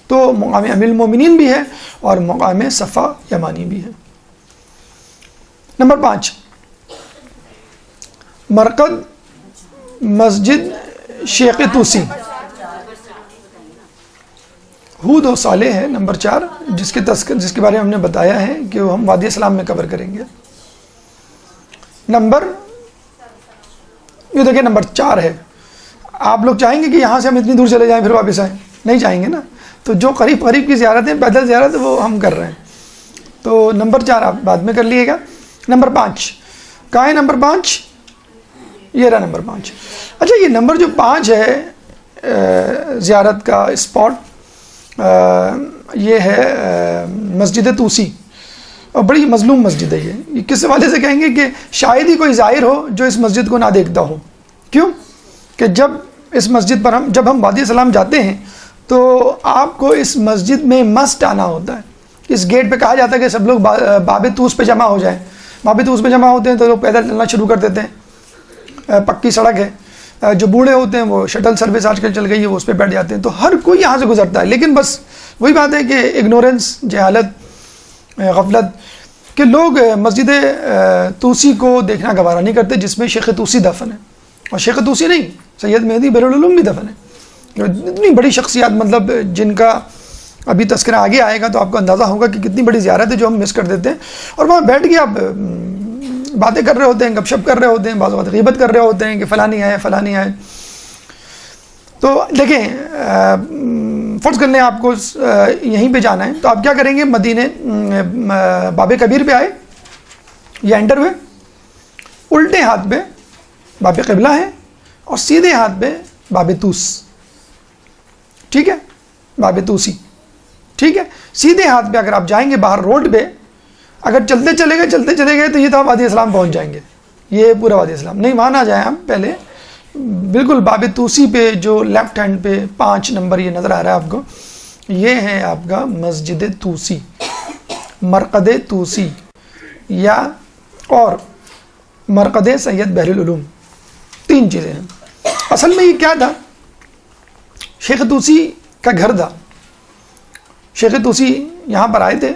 تو مقام امیر المومنین بھی ہے اور مقام صفا یمانی بھی ہے۔ نمبر 5، مرقد مسجد شیخ طوسی، ہود و صالح ہے نمبر 4، جس کے بارے میں ہم نے بتایا ہے کہ وہ ہم وادی اسلام میں کور کریں گے۔ یہ دیکھیں نمبر 4 ہے۔ آپ لوگ چاہیں گے کہ یہاں سے ہم اتنی دور چلے جائیں پھر واپس آئیں؟ نہیں چاہیں گے نا، تو جو قریب قریب کی زیارتیں پیدل زیارت وہ ہم کر رہے ہیں۔ تو نمبر 4 آپ بعد میں کر لیے گا۔ نمبر 5 کہاں ہے؟ نمبر 5 یہ رہا نمبر 5۔ اچھا، یہ نمبر جو 5 ہے زیارت کا اسپاٹ، یہ ہے مسجد طوسی، اور بڑی مظلوم مسجد ہے یہ کس حوالے سے کہیں گے کہ شاید ہی کوئی زائر ہو جو اس مسجد کو نہ دیکھتا ہو۔ کیوں کہ جب اس مسجد پر جب ہم وادی اسلام جاتے ہیں تو آپ کو اس مسجد میں مسٹ آنا ہوتا ہے۔ اس گیٹ پہ کہا جاتا ہے کہ سب لوگ باب طوس پہ جمع ہو جائیں۔ باب طوس پہ جمع ہوتے ہیں تو لوگ پیدل چلنا شروع کر دیتے ہیں، پکی سڑک ہے، جو بوڑھے ہوتے ہیں وہ شٹل سروس آج کل چل گئی ہے، وہ اس پہ بیٹھ جاتے ہیں، تو ہر کوئی یہاں سے گزرتا ہے۔ لیکن بس وہی بات ہے کہ اگنورنس، جہالت، غفلت، کہ لوگ مسجد طوسی کو دیکھنا گوارا نہیں کرتے، جس میں شیخ طوسی دفن ہے، اور شیخ طوسی نہیں، سید مہدی بحر العلوم بھی دفن ہے۔ اتنی بڑی شخصیات، مطلب جن کا ابھی تذکرہ آگے آئے گا تو آپ کو اندازہ ہوگا کہ کتنی بڑی زیارت ہے جو ہم مس کر دیتے ہیں۔ اور وہاں بیٹھ کے آپ باتیں کر رہے ہوتے ہیں، گپ شپ کر رہے ہوتے ہیں، بعض اوقات غیبت کر رہے ہوتے ہیں کہ فلاں نہیں آئے فلاں نہیں آئے۔ تو دیکھیں، فرض کر لیں آپ کو یہیں پہ جانا ہے، تو آپ کیا کریں گے؟ مدینے باب کبیر پہ آئے یا انٹر ہوئے، الٹے ہاتھ پہ باب قبلہ ہے اور سیدھے ہاتھ پہ باب طوس، ٹھیک ہے، باب طوسی، ٹھیک ہے۔ سیدھے ہاتھ پہ اگر آپ جائیں گے باہر روڈ پہ، اگر چلتے چلے گئے تو یہ تو آپ وادی اسلام پہنچ جائیں گے، یہ پورا وادی اسلام نہیں، وہاں نہ جائیں آپ، پہلے بالکل باب طوسی پہ جو لیفٹ ہینڈ پہ 5 نمبر یہ نظر آ رہا ہے آپ کو، یہ ہے آپ کا مسجد طوسی، مرقد طوسی، یا اور مرقد سید بحر العلوم، 3 چیزیں ہیں۔ اصل میں یہ کیا تھا؟ شیخ طوسی کا گھر تھا۔ شیخ طوسی یہاں پر آئے تھے،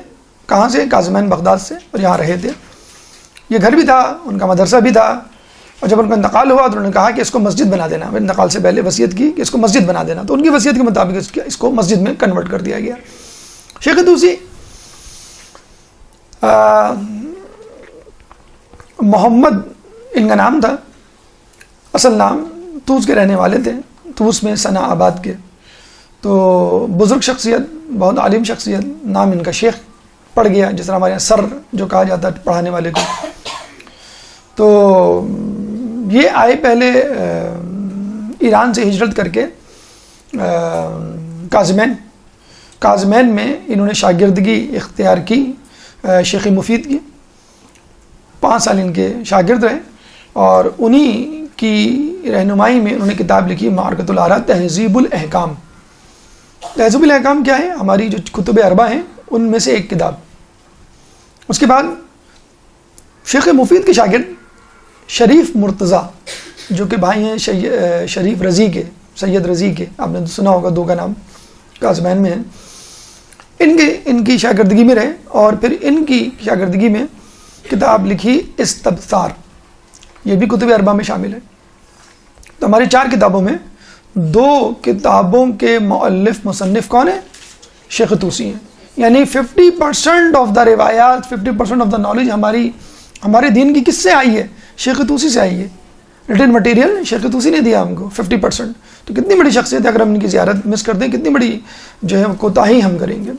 کہاں سے؟ کاظمین بغداد سے، اور یہاں رہے تھے۔ یہ گھر بھی تھا، ان کا مدرسہ بھی تھا، اور جب ان کا انتقال ہوا تو انہوں نے کہا کہ اس کو مسجد بنا دینا، انتقال سے پہلے وصیت کی کہ اس کو مسجد بنا دینا، تو ان کی وصیت کے مطابق اس کو مسجد میں کنورٹ کر دیا گیا۔ شیخ طوسی محمد ان کا نام تھا، اصل نام، طوس کے رہنے والے تھے، طوس میں ثنا آباد کے۔ تو بزرگ شخصیت، بہت عالم شخصیت، نام ان کا شیخ پڑ گیا، جس طرح ہمارے یہاں سر جو کہا جاتا ہے پڑھانے والے کو۔ تو یہ آئے پہلے ایران سے ہجرت کر کے کاظمین میں انہوں نے شاگردگی اختیار کی شیخ مفید کی، 5 سال ان کے شاگرد رہے، اور انہی کی رہنمائی میں انہوں نے کتاب لکھی معرکۃ الآراء، تہذیب الاحکام۔ تہذیب الاحکام کیا ہے؟ ہماری جو کتب اربع ہیں ان میں سے ایک کتاب۔ اس کے بعد شیخ مفید کے شاگرد شریف مرتضیٰ، جو کہ بھائی ہیں شریف رضی کے، سید رضی کے، آپ نے سنا ہوگا، 2 کا نام، کاظمین میں ہیں، ان کی شاگردگی میں رہے، اور پھر ان کی شاگردگی میں کتاب لکھی استبصار، یہ بھی کتب اربع میں شامل ہے۔ تو ہماری 4 کتابوں میں 2 کتابوں کے مؤلف مصنف کون ہیں؟ شیخ طوسی ہیں۔ یعنی 50% آف دا روایات، 50% آف دا نالج ہمارے دین کی کس سے آئی ہے؟ شیخ طوسی سے آئی ہے۔ ریٹن مٹیریل شیخ طوسی نے دیا ہم کو 50%۔ تو کتنی بڑی شخصیت ہے، اگر ہم ان کی زیارت مس کر دیں کتنی بڑی جو ہے کوتاہی ہم کریں گے۔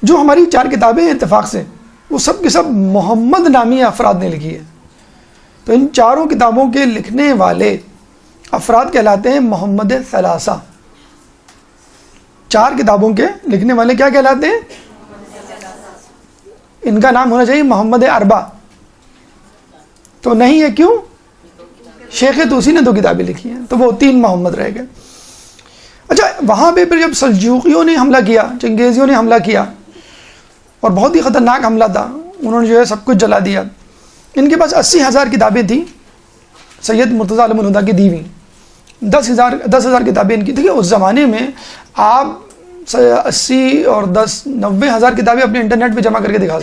جو ہماری 4 کتابیں ہیں اتفاق سے، وہ سب کے سب محمد نامی افراد نے لکھی ہے۔ تو ان 4 کتابوں کے لکھنے والے افراد کہلاتے ہیں محمد ثلاثہ۔ 4 کتابوں کے لکھنے والے کیا کہلاتے ہیں؟ ان کا نام ہونا چاہیے محمد اربا، تو نہیں ہے، کیوں؟ شیخ طوسی نے 2 کتابیں لکھی ہیں، تو وہ 3 محمد رہ گئے۔ اچھا وہاں پہ پھر جب سلجوقیوں نے حملہ کیا، چنگیزیوں نے حملہ کیا، اور بہت ہی خطرناک حملہ تھا، انہوں نے جو ہے سب کچھ جلا دیا۔ ان کے پاس 80,000 کتابیں تھیں سید مرتضیٰ عالم الہدیٰ کی دی ہوئی، 10,000 کتابیں ان کی۔ دیکھیے اس زمانے میں آپ 80 اور 10 90,000 کتابیں اپنے انٹرنیٹ پہ جمع کر کے دکھا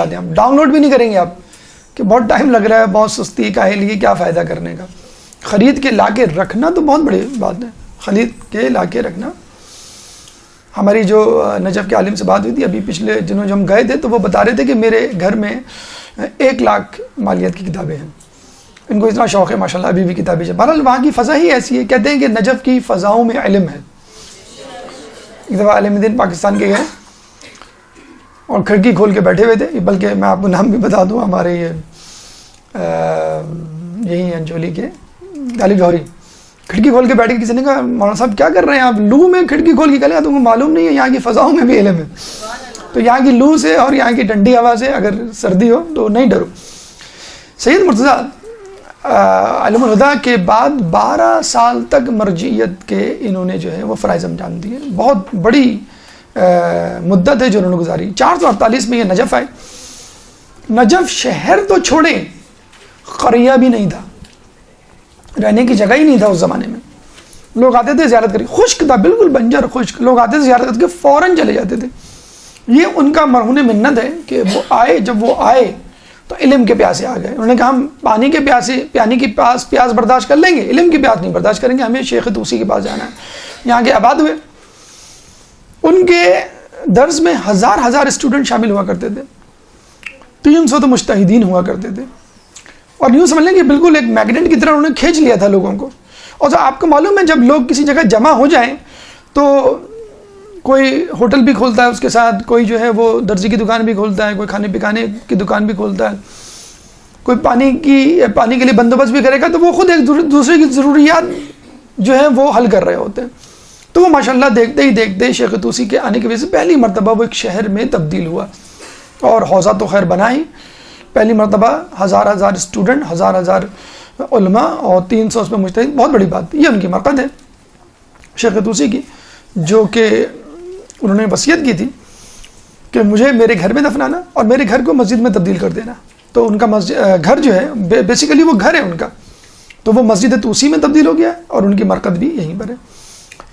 دیں، آپ ڈاؤن لوڈ بھی نہیں کریں گے آپ، کہ بہت ٹائم لگ رہا ہے، بہت سستی کاہلی، کیا فائدہ کرنے کا۔ خرید کے لا کے رکھنا تو بہت بڑی بات ہے، خرید کے لا کے رکھنا۔ ہماری جو نجف کے عالم سے بات ہوئی تھی ابھی پچھلے دنوں جو ہم گئے تھے، تو وہ بتا رہے تھے کہ میرے گھر میں 1 لاکھ مالیت کی کتابیں ہیں، ان کو اتنا شوق ہے ماشاءاللہ ابھی بھی کتابیں چاہیے۔ بہرحال وہاں کی فضا ہی ایسی ہے، کہتے ہیں کہ نجف کی فضاؤں میں علم ہے۔ ایک دفعہ عالم دین پاکستان کے گئے اور کھڑکی کھول کے بیٹھے ہوئے تھے، بلکہ میں آپ کو نام بھی بتا دوں، ہمارے یہی ہیں جولی کے طالب جوہری، کھڑکی کھول کے بیٹھ کے کسی نے کہا مولانا صاحب کیا کر رہے ہیں آپ، لو میں کھڑکی کھول کے کہا تم کو معلوم نہیں ہے یہاں کی فضاؤں میں بھی علم ہے، تو یہاں کی لو سے اور یہاں کی ٹھنڈی ہوا سے اگر سردی ہو تو نہیں ڈرو۔ سید مرتضیٰ عالم الہدیٰ کے بعد 12 سال تک مرجعیت کے انہوں نے جو ہے وہ فرائض انجام دیے، بہت بڑی مدت ہے جو انہوں نے گزاری۔ 448 میں یہ نجف آئے۔ نجف شہر تو چھوڑیں، قریہ بھی نہیں تھا، رہنے کی جگہ ہی نہیں تھا اس زمانے میں۔ لوگ آتے تھے زیارت کر کے، خشک تھا بالکل بنجر خشک، لوگ آتے تھے زیارت کر کے فوراً چلے جاتے تھے۔ یہ ان کا مرہون منت ہے کہ وہ آئے، جب وہ آئے تو علم کے پیاسے آ گئے۔ انہوں نے کہا ہم پانی کے پیاس برداشت کر لیں گے، علم کی پیاس نہیں برداشت کریں گے، ہمیں شیخ طوسی کے پاس جانا ہے۔ یہاں کے آباد ہوئے، ان کے درس میں ہزار اسٹوڈنٹ شامل ہوا کرتے تھے، 300 تو مجتہدین ہوا کرتے تھے، اور یوں سمجھ لیں کہ بالکل ایک میگنیٹ کی طرح انہوں نے کھینچ لیا تھا لوگوں کو۔ اور آپ کو معلوم ہے جب لوگ کسی جگہ جمع ہو جائیں تو کوئی ہوٹل بھی کھولتا ہے اس کے ساتھ، کوئی جو ہے وہ درزی کی دکان بھی کھولتا ہے، کوئی کھانے پکانے کی دکان بھی کھولتا ہے، کوئی پانی کے لیے بندوبست بھی کرے گا، تو وہ خود ایک دوسرے کی ضروریات جو ہے وہ حل کر رہے ہوتے ہیں۔ تو وہ ماشاءاللہ دیکھتے ہی دیکھتے شیخ طوسی کے آنے کی وجہ سے پہلی مرتبہ وہ ایک شہر میں تبدیل ہوا، اور حوزہ تو خیر بنا ہی، پہلی مرتبہ ہزار اسٹوڈنٹ، ہزار علماء اور 300 اس میں مجتہد، بہت بڑی بات۔ یہ ان کی مرقد ہے شیخ طوسی کی، جو کہ انہوں نے وصیت کی تھی کہ مجھے میرے گھر میں دفنانا اور میرے گھر کو مسجد میں تبدیل کر دینا۔ تو ان کا گھر جو ہے بیسیکلی وہ گھر ہے ان کا، تو وہ مسجد طوسی میں تبدیل ہو گیا، اور ان کی مرقد بھی یہیں پر ہے۔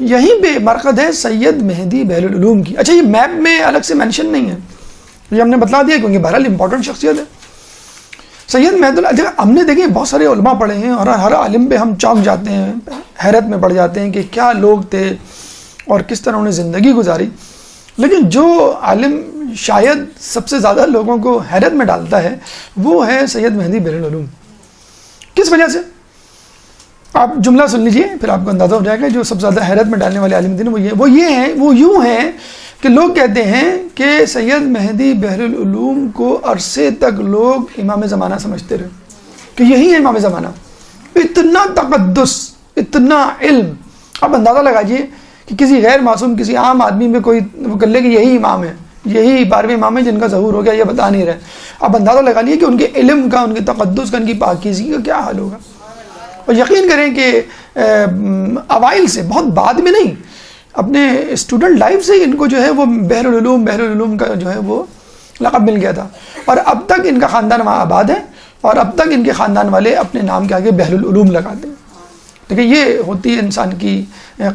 یہیں پہ مرقد ہے سید مہدی بحر العلوم کی۔ اچھا یہ میپ میں الگ سے مینشن نہیں ہے، یہ ہم نے بتلا دیا کیونکہ بہرحال امپورٹنٹ شخصیت ہے سید مہدی العلوم۔ ہم نے دیکھیں بہت سارے علماء پڑھے ہیں، اور ہر عالم پہ ہم چونک جاتے ہیں، حیرت میں پڑ جاتے ہیں کہ کیا لوگ تھے اور کس طرح انہوں نے زندگی گزاری، لیکن جو عالم شاید سب سے زیادہ لوگوں کو حیرت میں ڈالتا ہے وہ ہے سید مہدی بحر العلوم۔ کس وجہ سے؟ آپ جملہ سن لیجئے پھر آپ کو اندازہ ہو جائے گا۔ جو سب سے زیادہ حیرت میں ڈالنے والے عالم دین وہ یوں ہیں کہ لوگ کہتے ہیں کہ سید مہدی بحر العلوم کو عرصے تک لوگ امام زمانہ سمجھتے رہے کہ یہی ہے امام زمانہ۔ اتنا تقدس، اتنا علم، آپ اندازہ لگائیے کہ کسی غیر معصوم، کسی عام آدمی میں کوئی وہ کر لے کہ یہی امام ہے، یہی 12ویں امام ہے جن کا ظہور ہو گیا، یہ بتا نہیں رہے۔ آپ اندازہ لگا لیجیے کہ ان کے علم کا، ان کے تقدس کا، ان کی پاکیزگی کا کیا حال ہوگا۔ اور یقین کریں کہ اوائل سے، بہت بعد میں نہیں، اپنے اسٹوڈنٹ لائف سے ان کو جو ہے وہ بحر العلوم کا جو ہے وہ لقب مل گیا تھا، اور اب تک ان کا خاندان وہاں آباد ہے، اور اب تک ان کے خاندان والے اپنے نام کے آگے بحر العلوم لگاتے ہیں۔ دیکھیں یہ ہوتی ہے انسان کی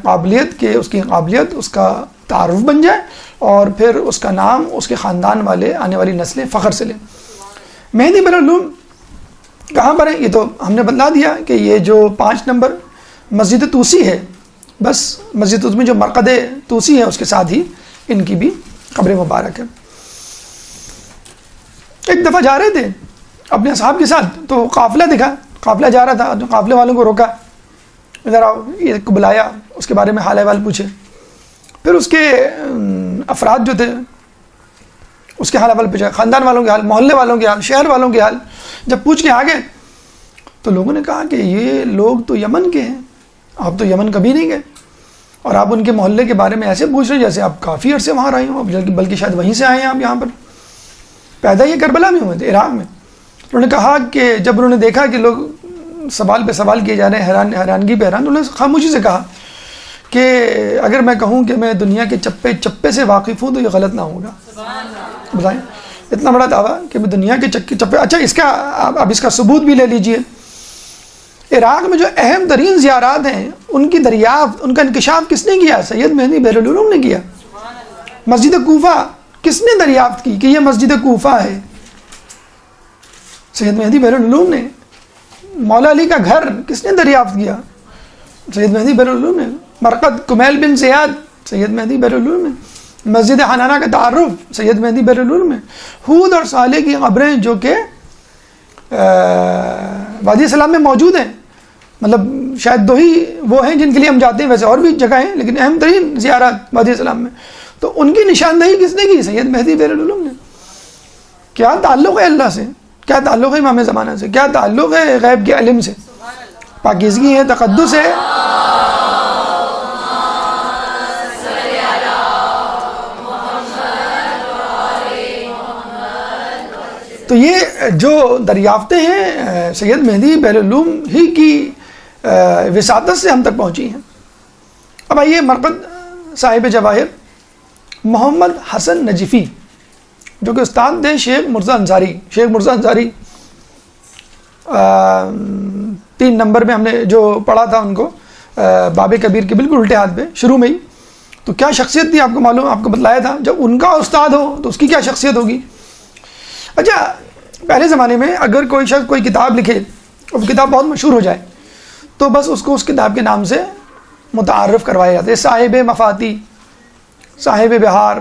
قابلیت، کہ اس کی قابلیت اس کا تعارف بن جائے، اور پھر اس کا نام اس کے خاندان والے، آنے والی نسلیں فخر سے لیں۔ مہدی بحر العلوم کہاں پر ہے؟ یہ تو ہم نے بتلا دیا کہ یہ جو 5 نمبر مسجد طوسی ہے، بس مسجد طوسی میں جو مرقد طوسی ہے اس کے ساتھ ہی ان کی بھی قبر مبارک ہے۔ ایک دفعہ جا رہے تھے اپنے اصحاب کے ساتھ، تو قافلہ دکھا، قافلہ جا رہا تھا، تو قافلے والوں کو روکا، ادھر آؤ، یہ کو بلایا، اس کے بارے میں حال احوال پوچھے، پھر اس کے افراد جو تھے اس کے حال احوال پوچھا، خاندان والوں کے حال، محلے والوں کے حال، شہر والوں کے حال۔ جب پوچھ کے آ گئے تو لوگوں نے کہا کہ یہ لوگ تو یمن کے ہیں، آپ تو یمن کبھی نہیں گئے، اور آپ ان کے محلے کے بارے میں ایسے پوچھ رہے جیسے آپ کافی عرصے وہاں رہے ہوں، بلکہ شاید وہیں سے آئے ہیں آپ یہاں پر۔ پیدا یہ کربلا میں ہوئے تھے، عراق میں. انہوں نے کہا کہ جب انہوں نے دیکھا کہ لوگ سوال پہ سوال کیے جا رہے ہیں، حیرانگی پہ حیران، انہوں نے خاموشی سے کہا کہ اگر میں کہوں کہ میں دنیا کے چپے چپے سے واقف ہوں تو یہ غلط نہ ہوگا. بتائیں، اتنا بڑا دعویٰ کہ میں دنیا کے چپے. اچھا، اس کا اب اس کا ثبوت بھی لے لیجئے. عراق میں جو اہم ترین زیارات ہیں ان کی دریافت، ان کا انکشاف کس نے کیا؟ سید مہدی بحر العلوم نے کیا. مسجد کوفہ کس نے دریافت کی کہ یہ مسجد کوفہ ہے؟ سید مہدی بحر العلوم نے. مولا علی کا گھر کس نے دریافت کیا؟ سید مہدی بحر العلوم نے. مرقد کمیل بن زیاد، سید مہدی بحر العلوم نے. مسجد حنانہ کا تعارف، سید مہدی بحر العلوم میں. ہود اور صالح کی قبریں جو کہ وادی سلام میں موجود ہیں، مطلب شاید دو ہی وہ ہیں جن کے لیے ہم جاتے ہیں، ویسے اور بھی جگہ ہیں لیکن اہم ترین زیارات وادی سلام میں. تو ان کی نشاندہی کس نے کی؟ سید مہدی بحر العلوم نے. کیا تعلق ہے اللہ سے؟ کیا تعلق ہے امام زمانہ سے؟ کیا تعلق ہے غیب کے علم سے؟ پاکیزگی ہے، تقدس ہے. تو یہ جو دریافتیں ہیں سید مہدی بحر العلوم ہی کی وساطت سے ہم تک پہنچی ہیں. اب آئیے مرقد صاحب جواہر محمد حسن نجفی، جو کہ استاد تھے شیخ مرزا انصاری. شیخ مرزا انصاری 3 نمبر میں ہم نے جو پڑھا تھا ان کو، باب کبیر کے بالکل الٹے ہاتھ پہ شروع میں ہی. تو کیا شخصیت تھی آپ کو معلوم، آپ کو بتلایا تھا. جب ان کا استاد ہو تو اس کی کیا شخصیت ہوگی. اچھا، پہلے زمانے میں اگر کوئی شخص کوئی کتاب لکھے اور کتاب بہت مشہور ہو جائے تو بس اس کو اس کتاب کے نام سے متعارف کروایا جاتا ہے، صاحب مفاتی، صاحب بہار،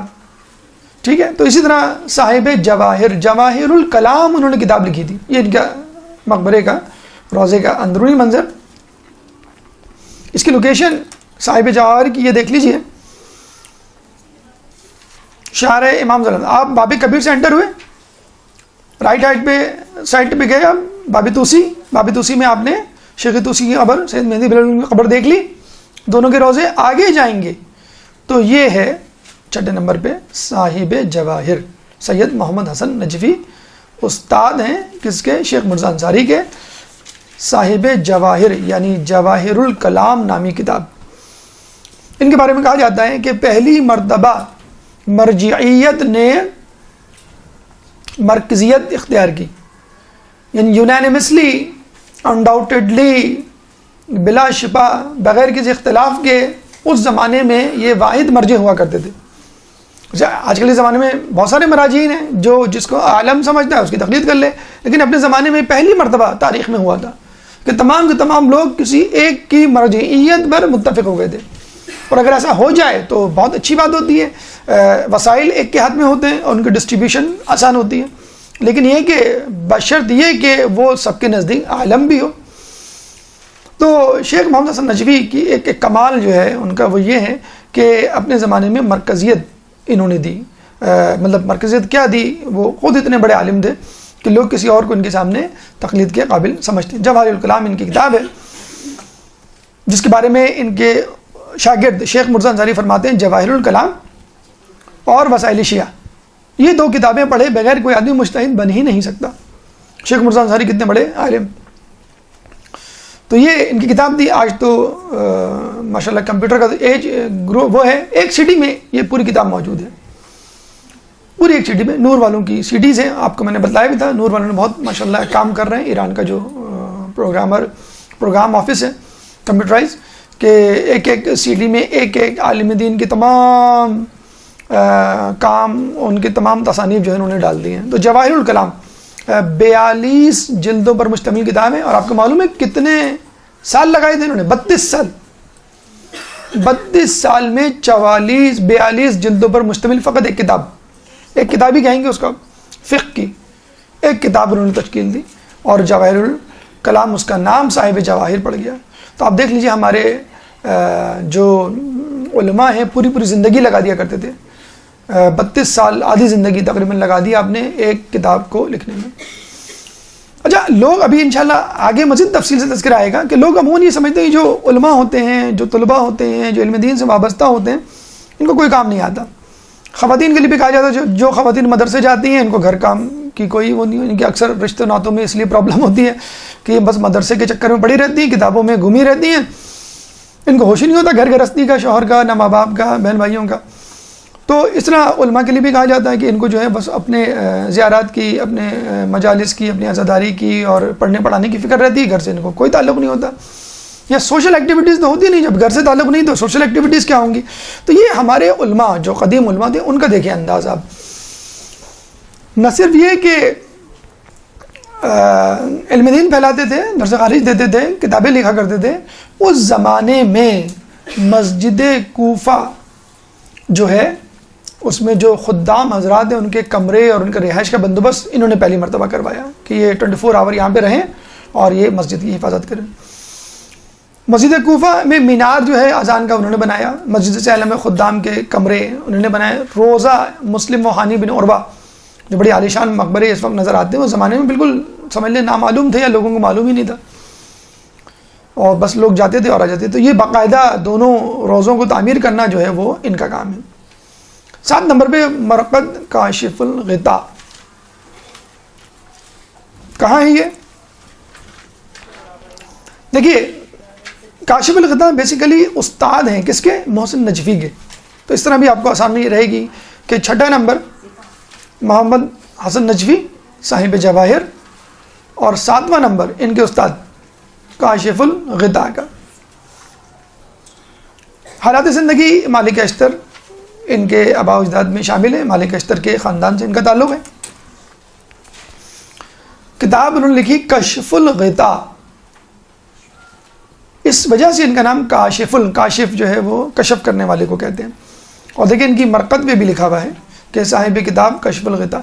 ٹھیک ہے. تو اسی طرح صاحب جواہر، جواہر الکلام انہوں نے کتاب لکھی تھی. یہ ان کا مقبرے کا روضے کا اندرونی منظر. اس کی لوکیشن صاحب جواہر کی یہ دیکھ لیجئے، شارع امام زلال. آپ باب کبیر سے انٹر ہوئے، رائٹ سائڈ پہ گئے، اب باب توسی. باب توسی میں آپ نے شیخ توسی کی قبر، سید مہدی بحر العلوم کی قبر دیکھ لی. دونوں کے روضے آگے جائیں گے تو یہ ہے 6 نمبر پہ صاحب جواہر سید محمد حسن نجفی. استاد ہیں کس کے؟ شیخ مرزا انصاری کے. صاحب جواہر یعنی جواہر الکلام نامی کتاب. ان کے بارے میں کہا جاتا ہے کہ پہلی مرتبہ مرجعیت نے مرکزیت اختیار کی، یعنی یونانیمسلی، انڈاؤٹڈلی، بلا شبہ، بغیر کسی اختلاف کے اس زمانے میں یہ واحد مرجع ہوا کرتے تھے. آج کل کے زمانے میں بہت سارے مراجعین ہیں جو جس کو عالم سمجھتا ہے اس کی تقلید کر لے، لیکن اپنے زمانے میں پہلی مرتبہ تاریخ میں ہوا تھا کہ تمام کے تمام لوگ کسی ایک کی مرجعیت پر متفق ہوئے تھے. اور اگر ایسا ہو جائے تو بہت اچھی بات ہوتی ہے، وسائل ایک کے ہاتھ میں ہوتے ہیں اور ان کی ڈسٹریبیوشن آسان ہوتی ہے. لیکن یہ کہ بشرط یہ کہ وہ سب کے نزدیک عالم بھی ہو. تو شیخ محمد حسن نجفی کی ایک کمال جو ہے ان کا وہ یہ ہے کہ اپنے زمانے میں مرکزیت انہوں نے دی. مطلب مرکزیت کیا دی، وہ خود اتنے بڑے عالم تھے کہ لوگ کسی اور کو ان کے سامنے تقلید کے قابل سمجھتے ہیں. جواہر الکلام ان کی کتاب ہے جس کے بارے میں ان کے شاگرد شیخ مرزا انصاری فرماتے ہیں جواہر الکلام اور وسائل شیعہ، یہ 2 کتابیں پڑھے بغیر کوئی آدمی مجتہد بن ہی نہیں سکتا. شیخ مرزا انصاری کتنے بڑے عالم. تو یہ ان کی کتاب تھی. آج تو ماشاءاللہ کمپیوٹر کا ایج وہ ہے، ایک سیڈی میں یہ پوری کتاب موجود ہے، پوری ایک سیڈی میں. نور والوں کی سیڈیز ہیں، آپ کو میں نے بتلایا بھی تھا. نور والوں نے بہت ماشاءاللہ کام کر رہے ہیں. ایران کا جو پروگرام آفس ہے کمپیوٹرائز، کہ ایک ایک سیڈی میں ایک ایک عالم دین کے تمام کام، ان کے تمام تصانیف جو ہے انہوں نے ڈال دی ہیں. تو جواہر الکلام 42 جلدوں پر مشتمل کتاب ہے. اور آپ کو معلوم ہے کتنے سال لگائے تھے انہوں نے؟ 32 سال. 32 سال میں 42 جلدوں پر مشتمل فقط ایک کتاب، ایک کتاب ہی کہیں گے اس کا، فقہ کی ایک کتاب انہوں نے تشکیل دی. اور جواہر الکلام اس کا نام صاحب جواہر پڑ گیا. تو آپ دیکھ لیجئے ہمارے جو علماء ہیں پوری زندگی لگا دیا کرتے تھے. 32 سال، آدھی زندگی تقریباً لگا دی آپ نے ایک کتاب کو لکھنے میں. اچھا، لوگ ابھی انشاءاللہ آگے مزید تفصیل سے تذکرہ آئے گا کہ لوگ عموماً یہ سمجھتے ہیں جو علماء ہوتے ہیں، جو طلباء ہوتے ہیں، جو علم دین سے وابستہ ہوتے ہیں، ان کو کوئی کام نہیں آتا. خواتین کے لیے بھی کہا جاتا ہے جو خواتین مدرسے جاتی ہیں ان کو گھر کام کی کوئی وہ نہیں، ان کی اکثر رشتے ناتوں میں اس لیے پرابلم ہوتی ہے کہ یہ بس مدرسے کے چکر میں پڑی رہتی ہیں، کتابوں میں گھومی رہتی ہیں، ان کو ہوش ہی نہیں ہوتا گھر گرہستی کا، شوہر کا، نہ ماں باپ کا، بہن بھائیوں کا. تو اس طرح علماء کے لیے بھی کہا جاتا ہے کہ ان کو جو ہے بس اپنے زیارات کی، اپنے مجالس کی، اپنی عزاداری کی اور پڑھنے پڑھانے کی فکر رہتی ہے، گھر سے ان کو کوئی تعلق نہیں ہوتا. یا سوشل ایکٹیویٹیز تو ہوتی نہیں، جب گھر سے تعلق نہیں تو سوشل ایکٹیویٹیز کیا ہوں گی. تو یہ ہمارے علماء جو قدیم علماء تھے ان کا دیکھیں انداز آپ. نہ صرف یہ کہ علم دین پھیلاتے تھے، درس خارج دیتے تھے، کتابیں لکھا کرتے تھے، اس زمانے میں مسجد کوفہ جو ہے اس میں جو خدام حضرات ہیں ان کے کمرے اور ان کا رہائش کا بندوبست انہوں نے پہلی مرتبہ کروایا کہ یہ 24 آور یہاں پہ رہیں اور یہ مسجد کی حفاظت کریں. مسجد کوفہ میں مینار جو ہے اذان کا انہوں نے بنایا، مسجد سہلہ میں خدام کے کمرے انہوں نے بنائے. روزہ مسلم و ہانی بن عروہ جو بڑی عالیشان مقبرے اس وقت نظر آتے ہیں، اس زمانے میں بالکل سمجھ لیں نامعلوم تھے یا لوگوں کو معلوم ہی نہیں تھا اور بس لوگ جاتے تھے اور آ جاتے. تو یہ باقاعدہ دونوں روزوں کو تعمیر کرنا جو ہے وہ ان کا کام ہے. 7 نمبر پہ مرقد کاشف الغطاء. کہاں ہے یہ؟ دیکھیے کاشف الغطاء بیسیکلی استاد ہیں کس کے؟ محسن نجفی کے. تو اس طرح بھی آپ کو آسانی رہے گی کہ 6 نمبر محمد حسن نجفی صاحب جواہر اور 7واں نمبر ان کے استاد کاشف الغطاء کا. حالات زندگی مالک اشتر ان کے آباء و اجداد میں شامل ہیں، مالک اشتر کے خاندان سے ان کا تعلق ہے. کتاب انہوں نے لکھی کشف الغطاء، اس وجہ سے ان کا نام کاشف جو ہے وہ کشف کرنے والے کو کہتے ہیں. اور دیکھیں ان کی مرقد میں بھی لکھا ہوا ہے کہ صاحب کتاب کشف الغطاء،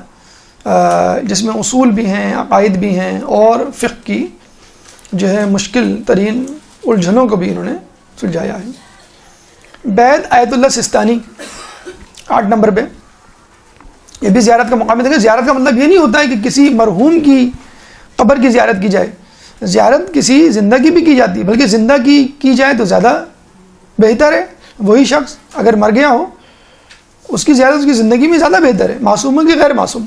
جس میں اصول بھی ہیں، عقائد بھی ہیں اور فقہ کی جو ہے مشکل ترین الجھنوں کو بھی انہوں نے سلجھایا ہے. بیت آیت اللہ سستانی 8 نمبر پہ، یہ بھی زیارت کا مقام ہے. زیارت کا مطلب یہ نہیں ہوتا ہے کہ کسی مرحوم کی قبر کی زیارت کی جائے، زیارت کسی زندہ کی بھی کی جاتی ہے، بلکہ زندہ کی جائے تو زیادہ بہتر ہے. وہی شخص اگر مر گیا ہو اس کی زیارت اس کی زندگی میں زیادہ بہتر ہے، معصوم کی غیر معصوم.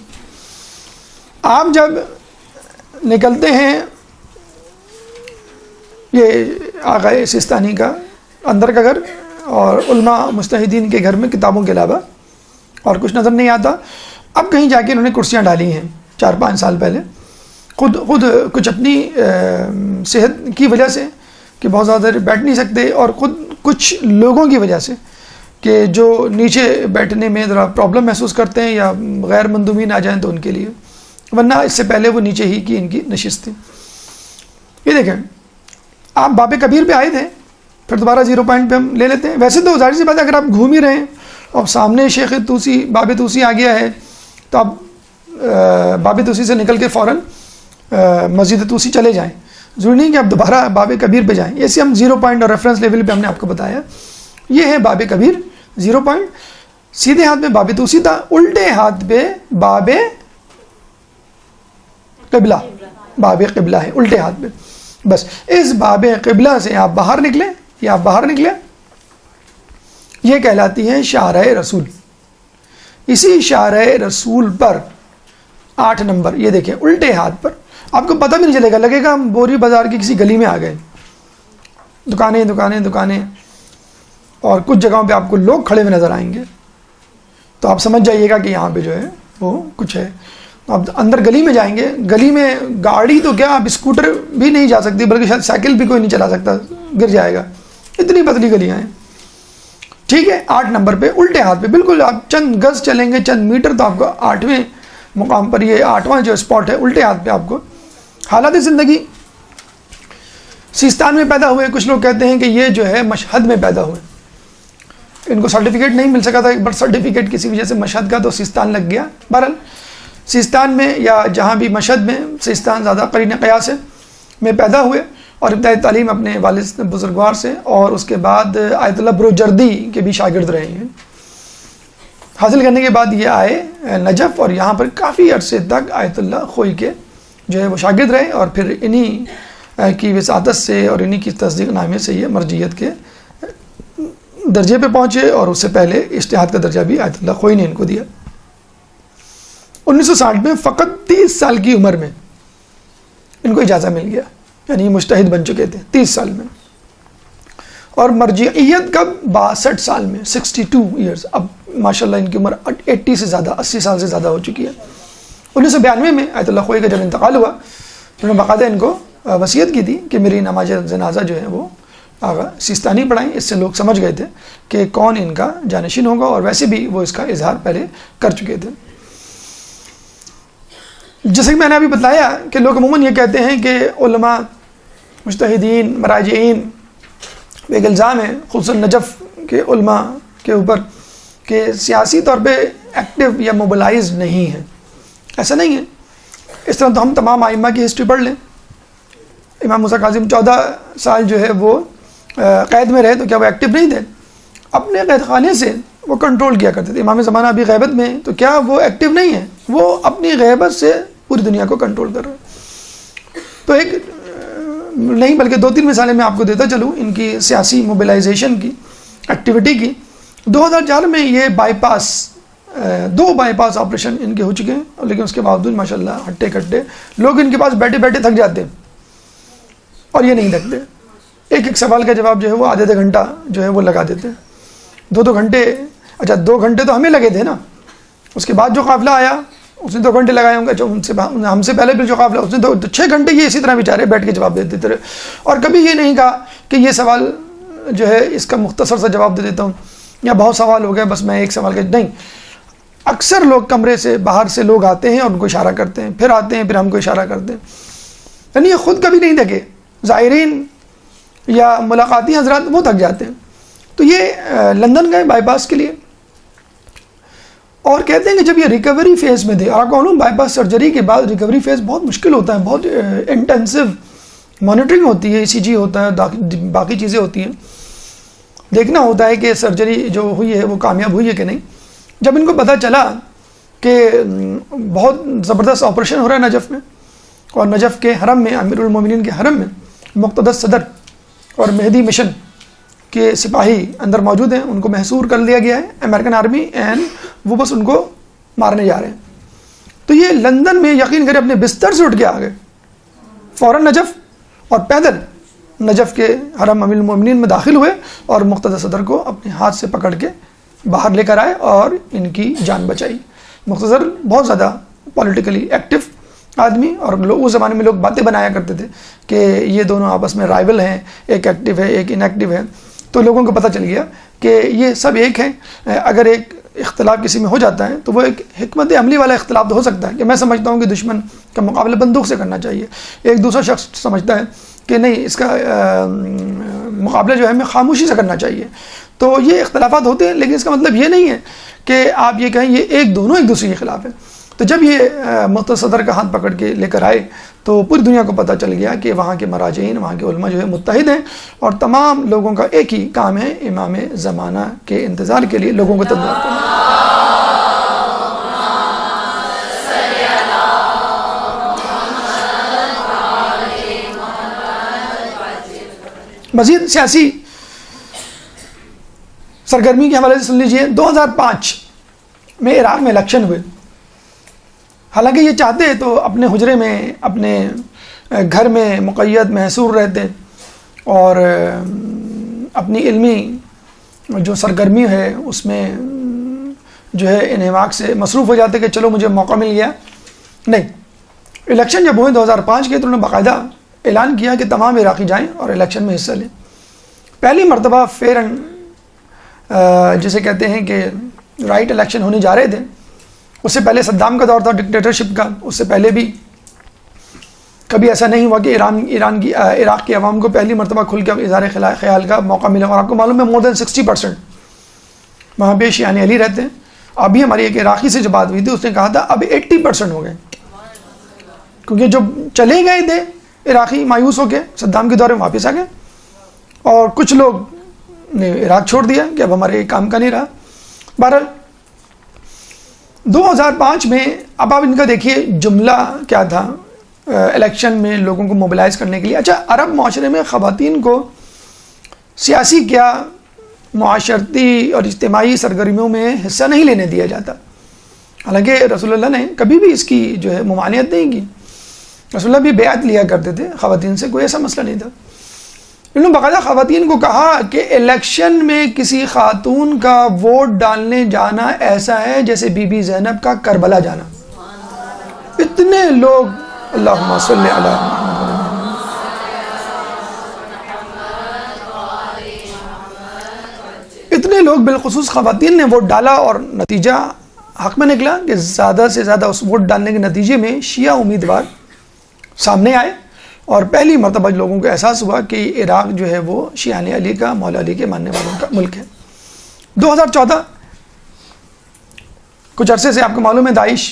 آپ جب نکلتے ہیں یہ آقا سستانی کا اندر کا گھر اور علماء مجتہدین کے گھر میں کتابوں کے علاوہ اور کچھ نظر نہیں آتا. اب کہیں جا کے انہوں نے کرسیاں ڈالی ہیں 4-5 سال پہلے، خود کچھ اپنی صحت کی وجہ سے کہ بہت زیادہ بیٹھ نہیں سکتے، اور خود کچھ لوگوں کی وجہ سے کہ جو نیچے بیٹھنے میں ذرا پرابلم محسوس کرتے ہیں یا غیر مندوبین آ جائیں تو ان کے لیے، ورنہ اس سے پہلے وہ نیچے ہی کی ان کی نشست تھی. یہ دیکھیں آپ باب کبیر پہ آئے تھے، پھر دوبارہ 0 پوائنٹ پہ ہم لے لیتے ہیں. ویسے تو ظاہر سی بات ہے اگر آپ گھوم ہی رہے ہیں اور سامنے شیخ توسی باب توسی آ گیا ہے تو آپ باب توسی سے نکل کے فوراً مسجد توسی چلے جائیں، ضروری نہیں کہ آپ دوبارہ باب کبیر پہ جائیں. ایسے ہم 0 پوائنٹ اور ریفرنس لیول پہ ہم نے آپ کو بتایا. یہ ہے باب کبیر 0 پوائنٹ، سیدھے ہاتھ پہ باب توسی تھا، الٹے ہاتھ پہ باب قبلہ، باب قبلہ ہے الٹے ہاتھ پہ. بس اس باب قبلہ سے آپ باہر نکلیں یا آپ باہر نکلیں، یہ کہلاتی ہے شارع رسول. اسی شارع رسول پر 8 نمبر یہ دیکھیں الٹے ہاتھ پر، آپ کو پتہ بھی نہیں چلے گا، لگے گا ہم بوری بازار کی کسی گلی میں آ گئے. دکانیں اور کچھ جگہوں پہ آپ کو لوگ کھڑے ہوئے نظر آئیں گے تو آپ سمجھ جائیے گا کہ یہاں پہ جو ہے وہ کچھ ہے. آپ اندر گلی میں جائیں گے، گلی میں گاڑی تو کیا آپ اسکوٹر بھی نہیں جا سکتی، بلکہ شاید سائیکل بھی کوئی نہیں چلا سکتا، گر جائے گا، اتنی پتلی گلیاں ہیں. ٹھیک ہے 8 نمبر پہ الٹے ہاتھ پہ بالکل آپ چند گز چلیں گے، چند میٹر تو آپ کو 8ویں مقام پر یہ 8واں جو اسپاٹ ہے الٹے ہاتھ پہ آپ کو. حالات زندگی سیستان میں پیدا ہوئے، کچھ لوگ کہتے ہیں کہ یہ جو ہے مشہد میں پیدا ہوئے، ان کو سرٹیفکیٹ نہیں مل سکا تھا، برتھ سرٹیفکیٹ کسی وجہ سے مشہد کا تو سیستان لگ گیا. بہرحال سیستان میں یا جہاں بھی مشہد میں، سیستان زیادہ قرین قیاس ہے، میں پیدا ہوئے اور ابتدائی تعلیم اپنے والد بزرگوار سے اور اس کے بعد آیت اللہ بروجردی کے بھی شاگرد رہے ہیں. حاصل کرنے کے بعد یہ آئے نجف اور یہاں پر کافی عرصے تک آیت اللہ خوئی کے جو ہے وہ شاگرد رہے اور پھر انہی کی وساطت سے اور انہی کی تصدیق نامے سے یہ مرجعیت کے درجے پہ پہنچے اور اس سے پہلے اجتہاد کا درجہ بھی آیت اللہ خوئی نے ان کو دیا۔ 1960 میں فقط 30 سال کی عمر میں ان کو اجازہ مل گیا، یعنی مجتہد بن چکے تھے 30 سال میں، اور مرجعیت کا 62 سال میں 62 ایئرز، اب ماشاءاللہ ان کی عمر 80 سے زیادہ، 80 سال سے زیادہ ہو چکی ہے۔ 1992 میں آیت اللہ خوئی کا جب انتقال ہوا، انہوں نے باقاعدہ ان کو وصیت کی تھی کہ میری نماز جنازہ جو ہے وہ آغا سیستانی پڑھائیں۔ اس سے لوگ سمجھ گئے تھے کہ کون ان کا جانشین ہوگا، اور ویسے بھی وہ اس کا اظہار پہلے کر چکے تھے۔ جیسے کہ میں نے ابھی بتایا کہ لوگ عموماً یہ کہتے ہیں کہ علماء، مجتہدین، مراجعین ایک الزام ہے خصوصاً نجف کے علماء کے اوپر کہ سیاسی طور پہ ایکٹیو یا موبلائز نہیں ہے۔ ایسا نہیں ہے۔ اس طرح تو ہم تمام ائمہ کی ہسٹری پڑھ لیں۔ امام موسیٰ کاظم 14 سال جو ہے وہ قید میں رہے، تو کیا وہ ایکٹیو نہیں تھے؟ اپنے قید خانے سے وہ کنٹرول کیا کرتے تھے۔ امام زمانہ ابھی غیبت میں، تو کیا وہ ایکٹیو نہیں ہے؟ وہ اپنی غیبت سے پوری دنیا کو کنٹرول کر رہے ہیں۔ تو ایک نہیں بلکہ 2-3 مثالیں میں آپ کو دیتا چلوں ان کی سیاسی موبلائزیشن کی، ایکٹیویٹی کی۔ 2004 میں یہ bypass 2 bypass operation ان کے ہو چکے ہیں، لیکن اس کے باوجود ماشاءاللہ ہٹے کٹے لوگ ان کے پاس بیٹھے بیٹھے تھک جاتے ہیں، اور یہ نہیں تھکتے۔ ایک سوال کا جواب جو ہے وہ آدھے گھنٹہ جو ہے وہ لگا دیتے ہیں، 2 گھنٹے۔ اچھا 2 گھنٹے تو ہمیں لگے تھے نا، اس کے بعد جو قافلہ آیا اس نے 2 گھنٹے لگائے ہوں گے، جو ہم سے پہلے بھی جو قافلہ اس نے 6 گھنٹے یہ اسی طرح بیچارے بیٹھ کے جواب دیتے رہے، اور کبھی یہ نہیں کہا کہ یہ سوال جو ہے اس کا مختصر سا جواب دے دیتا ہوں، یا بہت سوال ہو گیا بس میں ایک سوال کا نہیں۔ اکثر لوگ کمرے سے باہر سے لوگ آتے ہیں اور ان کو اشارہ کرتے ہیں، پھر آتے ہیں پھر ہم کو اشارہ کرتے ہیں، یعنی یہ خود کبھی نہیں تھکے۔ زائرین یا ملاقاتی حضرات وہ تھک جاتے ہیں۔ تو یہ لندن گئے بائی پاس کے لیے، اور کہتے ہیں کہ جب یہ ریکوری فیز میں تھے، اور آپ کو بائی پاس سرجری کے بعد ریکوری فیز بہت مشکل ہوتا ہے، بہت انٹینسو مانیٹرنگ ہوتی ہے، ECG ہوتا ہے، باقی چیزیں ہوتی ہیں، دیکھنا ہوتا ہے کہ سرجری جو ہوئی ہے وہ کامیاب ہوئی ہے کہ نہیں۔ جب ان کو پتہ چلا کہ بہت زبردست آپریشن ہو رہا ہے نجف میں، اور نجف کے حرم میں، امیر المومنین کے حرم میں مقتدس صدر اور مہدی مشن کے سپاہی اندر موجود ہیں، ان کو محصور کر لیا گیا ہے امریکن آرمی، اینڈ وہ بس ان کو مارنے جا رہے ہیں، تو یہ لندن میں یقین کرے اپنے بستر سے اٹھ کے آ گئے فوراً نجف، اور پیدل نجف کے حرم امیر المومنین میں داخل ہوئے، اور مقتدس صدر کو اپنے ہاتھ سے پکڑ کے باہر لے کر آئے اور ان کی جان بچائی۔ مقتدر بہت زیادہ پولیٹیکلی ایکٹیو آدمی، اور اس زمانے میں لوگ باتیں بنایا کرتے تھے کہ یہ دونوں آپس میں رائول ہیں، ایک ایکٹیو ہے ایک ان ایکٹیو ہے، تو لوگوں کو پتہ چل گیا کہ یہ سب ایک ہیں۔ اگر ایک اختلاف کسی میں ہو جاتا ہے تو وہ ایک حکمت عملی والا اختلاف تو ہو سکتا ہے کہ میں سمجھتا ہوں کہ دشمن کا مقابلہ بندوق سے کرنا چاہیے، ایک دوسرا شخص سمجھتا ہے کہ نہیں اس کا مقابلہ جو ہے ہمیں خاموشی سے کرنا چاہیے، تو یہ اختلافات ہوتے ہیں، لیکن اس کا مطلب یہ نہیں ہے کہ آپ یہ کہیں یہ دونوں ایک دوسرے کے خلاف ہیں۔ تو جب یہ مقتدس صدر کا ہاتھ پکڑ کے لے کر آئے تو پوری دنیا کو پتہ چل گیا کہ وہاں کے مراجعین، وہاں کے علماء جو ہے متحد ہیں، اور تمام لوگوں کا ایک ہی کام ہے امام زمانہ کے انتظار کے لیے لوگوں کو تیار کرنا۔ مزید سیاسی سرگرمی کے حوالے سے سن لیجئے، 2005 میں عراق میں الیکشن ہوئے۔ حالانکہ یہ چاہتے تو اپنے حجرے میں، اپنے گھر میں مقید محصور رہتے، اور اپنی علمی جو سرگرمی ہے اس میں جو ہے انہماک سے مصروف ہو جاتے کہ چلو مجھے موقع مل گیا۔ نہیں، الیکشن جب ہوئے 2005 کے تو انہوں نے باقاعدہ اعلان کیا کہ تمام عراقی جائیں اور الیکشن میں حصہ لیں۔ پہلی مرتبہ فیئر اینڈ جسے کہتے ہیں کہ رائٹ الیکشن ہونے جا رہے تھے۔ اس سے پہلے صدام کا دور تھا ڈکٹیٹرشپ کا، اس سے پہلے بھی کبھی ایسا نہیں ہوا کہ عراق کی عوام کو پہلی مرتبہ کھل کے اظہار خیال کا موقع ملا، اور آپ کو معلوم ہے مور دین 60% وہاں پہ شیعہ علی رہتے ہیں۔ ابھی ہماری ایک عراقی سے جو بات ہوئی تھی اس نے کہا تھا اب 80% ہو گئے، کیونکہ جو چلے گئے تھے عراقی مایوس ہو کے صدام کے دور میں واپس آ گئے، اور کچھ لوگ نے عراق چھوڑ دیا کہ اب ہمارے کام کا نہیں رہا۔ بہرحال 2005 میں اب آپ ان کا دیکھیے جملہ کیا تھا الیکشن میں لوگوں کو موبلائز کرنے کے لیے۔ اچھا، عرب معاشرے میں خواتین کو سیاسی کیا معاشرتی اور اجتماعی سرگرمیوں میں حصہ نہیں لینے دیا جاتا. حالانکہ رسول اللہ نے کبھی بھی اس کی جو ہے ممانعت نہیں کی. رسول اللہ بھی بیعت لیا کرتے تھے خواتین سے، کوئی ایسا مسئلہ نہیں تھا. انہوں نے باقاعدہ خواتین کو کہا کہ الیکشن میں کسی خاتون کا ووٹ ڈالنے جانا ایسا ہے جیسے بی بی زینب کا کربلا جانا. اتنے لوگ، اللہم صلی علی محمد، اتنے لوگ بالخصوص خواتین نے ووٹ ڈالا اور نتیجہ حق میں نکلا کہ زیادہ سے زیادہ اس ووٹ ڈالنے کے نتیجے میں شیعہ امیدوار سامنے آئے اور پہلی مرتبہ لوگوں کو احساس ہوا کہ عراق جو ہے وہ شیعان علی کا، مولا علی کے ماننے والوں کا ملک ہے. 2014 کچھ عرصے سے آپ کو معلوم ہے داعش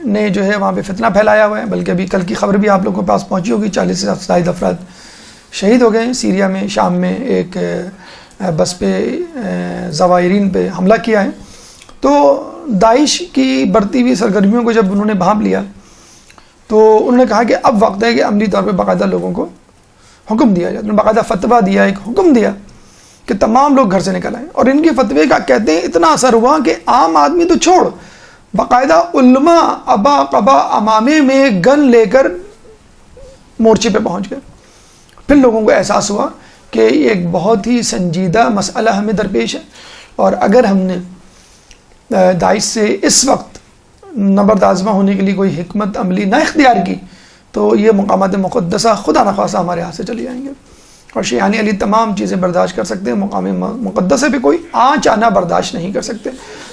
نے جو ہے وہاں پہ فتنہ پھیلایا ہوا ہے، بلکہ ابھی کل کی خبر بھی آپ لوگوں کے پاس پہنچی ہوگی، 40 سے زائد افراد شہید ہو گئے ہیں. سیریا میں، شام میں ایک بس پہ زوائرین پہ حملہ کیا ہے. تو داعش کی بڑھتی ہوئی سرگرمیوں کو جب انہوں نے بھانپ لیا تو انہوں نے کہا کہ اب وقت ہے کہ عملی طور پہ باقاعدہ لوگوں کو حکم دیا جائے. انہوں نے باقاعدہ فتویٰ دیا، ایک حکم دیا کہ تمام لوگ گھر سے نکل آئیں. اور ان کے فتوے کا کہتے ہیں اتنا اثر ہوا کہ عام آدمی تو چھوڑ، باقاعدہ علماء ابا قبا امامے میں گن لے کر مورچے پہ پہنچ گئے. پھر لوگوں کو احساس ہوا کہ یہ ایک بہت ہی سنجیدہ مسئلہ ہمیں درپیش ہے، اور اگر ہم نے داعش سے اس وقت نبرد آزما ہونے کے لیے کوئی حکمت عملی نہ اختیار کی تو یہ مقامات مقدسہ خدا نخواستہ ہمارے ہاتھ سے چلی جائیں گے. اور شیعان علی تمام چیزیں برداشت کر سکتے ہیں، مقام مقدسہ پہ کوئی آنچ آنا برداشت نہیں کر سکتے.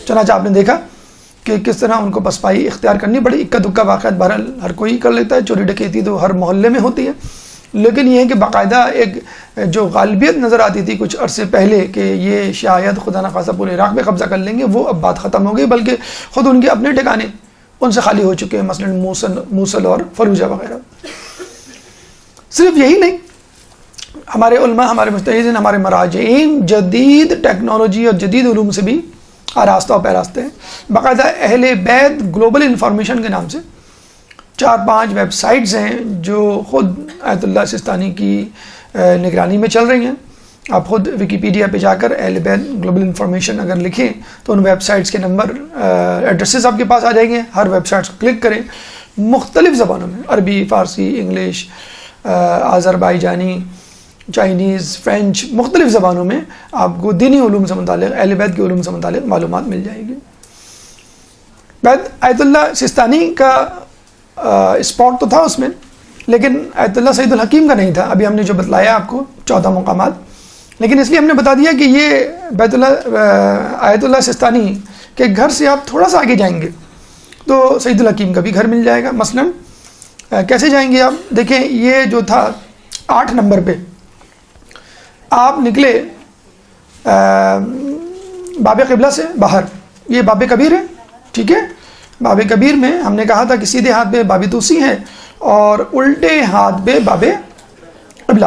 چنانچہ آپ نے دیکھا کہ کس طرح ان کو پسپائی اختیار کرنی پڑی. اکا دکا واقعات بہرحال ہر کوئی کر لیتا ہے، چوری ڈکیتی تو ہر محلے میں ہوتی ہے، لیکن یہ ہے کہ باقاعدہ ایک جو غالبیت نظر آتی تھی کچھ عرصے پہلے کہ یہ شاید خدا نخواستہ پورے عراق پہ قبضہ کر لیں گے، وہ اب بات ختم ہو گئی، بلکہ خود ان کے اپنے ٹھکانے ان سے خالی ہو چکے ہیں، مثلا موصل اور فلوجہ وغیرہ. صرف یہی نہیں، ہمارے علماء، ہمارے مجتہدین، ہمارے مراجعین جدید ٹیکنالوجی اور جدید علوم سے بھی آراستہ و پیراستہ ہیں. باقاعدہ اہل بیت گلوبل انفارمیشن کے نام سے 4-5 ویب سائٹس ہیں جو خود آیت اللہ سستانی کی نگرانی میں چل رہی ہیں. آپ خود ویکیپیڈیا پہ جا کر اہل بیت گلوبل انفارمیشن اگر لکھیں تو ان ویب سائٹس کے نمبر، ایڈریسز آپ کے پاس آ جائیں گے. ہر ویب سائٹس کو کلک کریں، مختلف زبانوں میں، عربی، فارسی، انگلش، آذربائیجانی، چائنیز، فرینچ، مختلف زبانوں میں آپ کو دینی علوم سے متعلق، اہل بیت کے علوم سے متعلق معلومات مل جائے گی. آیت اللہ سستانی کا اسپاٹ تو تھا اس میں، لیکن آیت اللہ سعید الحکیم کا نہیں تھا. ابھی ہم نے جو بتلایا آپ کو 14 مقامات، لیکن اس لیے ہم نے بتا دیا کہ یہ آیت اللہ سستانی کے گھر سے آپ تھوڑا سا آگے جائیں گے تو سعید الحکیم کا بھی گھر مل جائے گا. مثلا کیسے جائیں گے آپ؟ دیکھیں، یہ جو تھا 8 نمبر پہ آپ نکلے باب قبلہ سے باہر، یہ باب کبیر ہے، ٹھیک ہے. باب کبیر میں ہم نے کہا تھا کہ سیدھے ہاتھ پہ باب توسی ہے اور الٹے ہاتھ پہ باب قبلہ.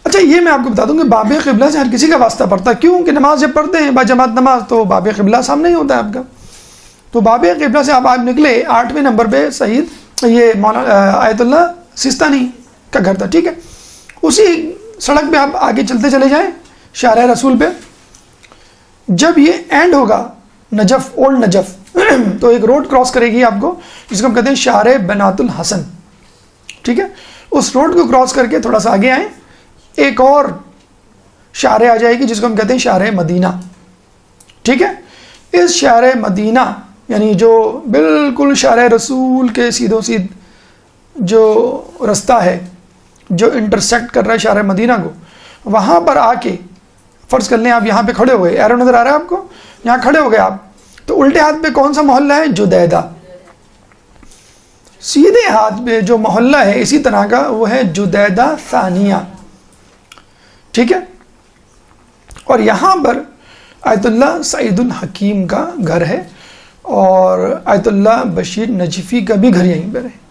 اچھا، یہ میں آپ کو بتا دوں کہ باب قبلہ سے ہر کسی کا واسطہ پڑتا ہے. کیوں کہ نماز جب پڑھتے ہیں با جماعت نماز تو باب قبلہ سامنے ہی ہوتا ہے آپ کا. تو باب قبلہ سے آپ نکلے 8ویں نمبر پہ سعید، یہ آیت اللہ سستانی کا گھر تھا، ٹھیک ہے. اسی سڑک پہ آپ آگے چلتے چلے جائیں شارع رسول پہ. جب یہ اینڈ ہوگا نجف، اولڈ نجف، تو ایک روڈ کراس کرے گی آپ کو جس کو ہم کہتے ہیں شارع بنات الحسن، ٹھیک ہے. اس روڈ کو کراس کر کے تھوڑا سا آگے آئیں، ایک اور شارع آ جائے گی جس کو ہم کہتے ہیں شارع مدینہ، ٹھیک ہے. اس شارع مدینہ یعنی جو بالکل شارع رسول کے سیدھوں سیدھ جو رستہ ہے جو انٹرسیکٹ کر رہا ہے شارع مدینہ کو، وہاں پر آ کے فرض کر لیں آپ یہاں پہ کھڑے ہوئے، ایرو نظر آ رہا ہے آپ کو، یہاں کھڑے ہو گئے آپ، تو الٹے ہاتھ پہ کون سا محلہ ہے؟ جدیدہ. سیدھے ہاتھ پہ جو محلہ ہے اسی طرح کا وہ ہے جدیدہ ثانیہ، ٹھیک ہے. اور یہاں پر آیت اللہ سعید الحکیم کا گھر ہے اور آیت اللہ بشیر نجفی کا بھی گھر یہیں پر ہے.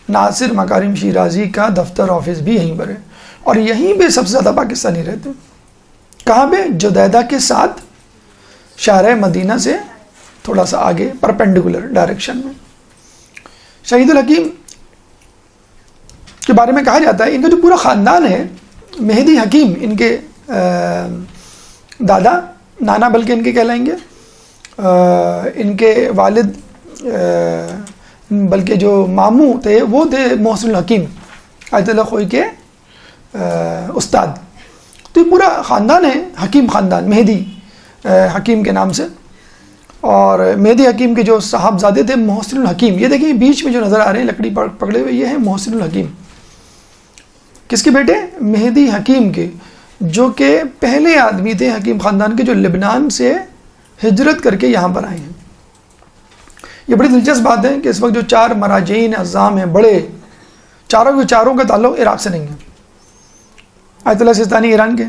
ناصر مکارم شیرازی کا دفتر آفس بھی یہیں پر ہے، اور یہیں پہ سب سے زیادہ پاکستانی رہتے ہیں. کہاں پہ؟ جدیدہ کے ساتھ شارع مدینہ سے تھوڑا سا آگے پرپینڈیکولر ڈائریکشن میں. شہید الحکیم کے بارے میں کہا جاتا ہے ان کا جو پورا خاندان ہے، مہدی حکیم ان کے دادا نانا بلکہ ان کے کہلائیں گے، ان کے والد بلکہ جو ماموں تھے وہ تھے محسن الحکیم آیت اللہ خوئی کے استاد. تو یہ پورا خاندان ہے حکیم خاندان، مہدی حکیم کے نام سے. اور مہدی حکیم کے جو صاحبزادے تھے محسن الحکیم، یہ دیکھیں بیچ میں جو نظر آ رہے ہیں لکڑی پکڑے ہوئے، یہ ہے محسن الحکیم. کس کے بیٹے؟ مہدی حکیم کے، جو کہ پہلے آدمی تھے حکیم خاندان کے جو لبنان سے ہجرت کر کے یہاں پر آئے ہیں. یہ بڑی دلچسپ بات ہے کہ اس وقت جو 4 مراجعین اعظام ہیں بڑے، چاروں کا تعلق عراق سے نہیں ہے. آیت اللہ سیستانی ایران کے،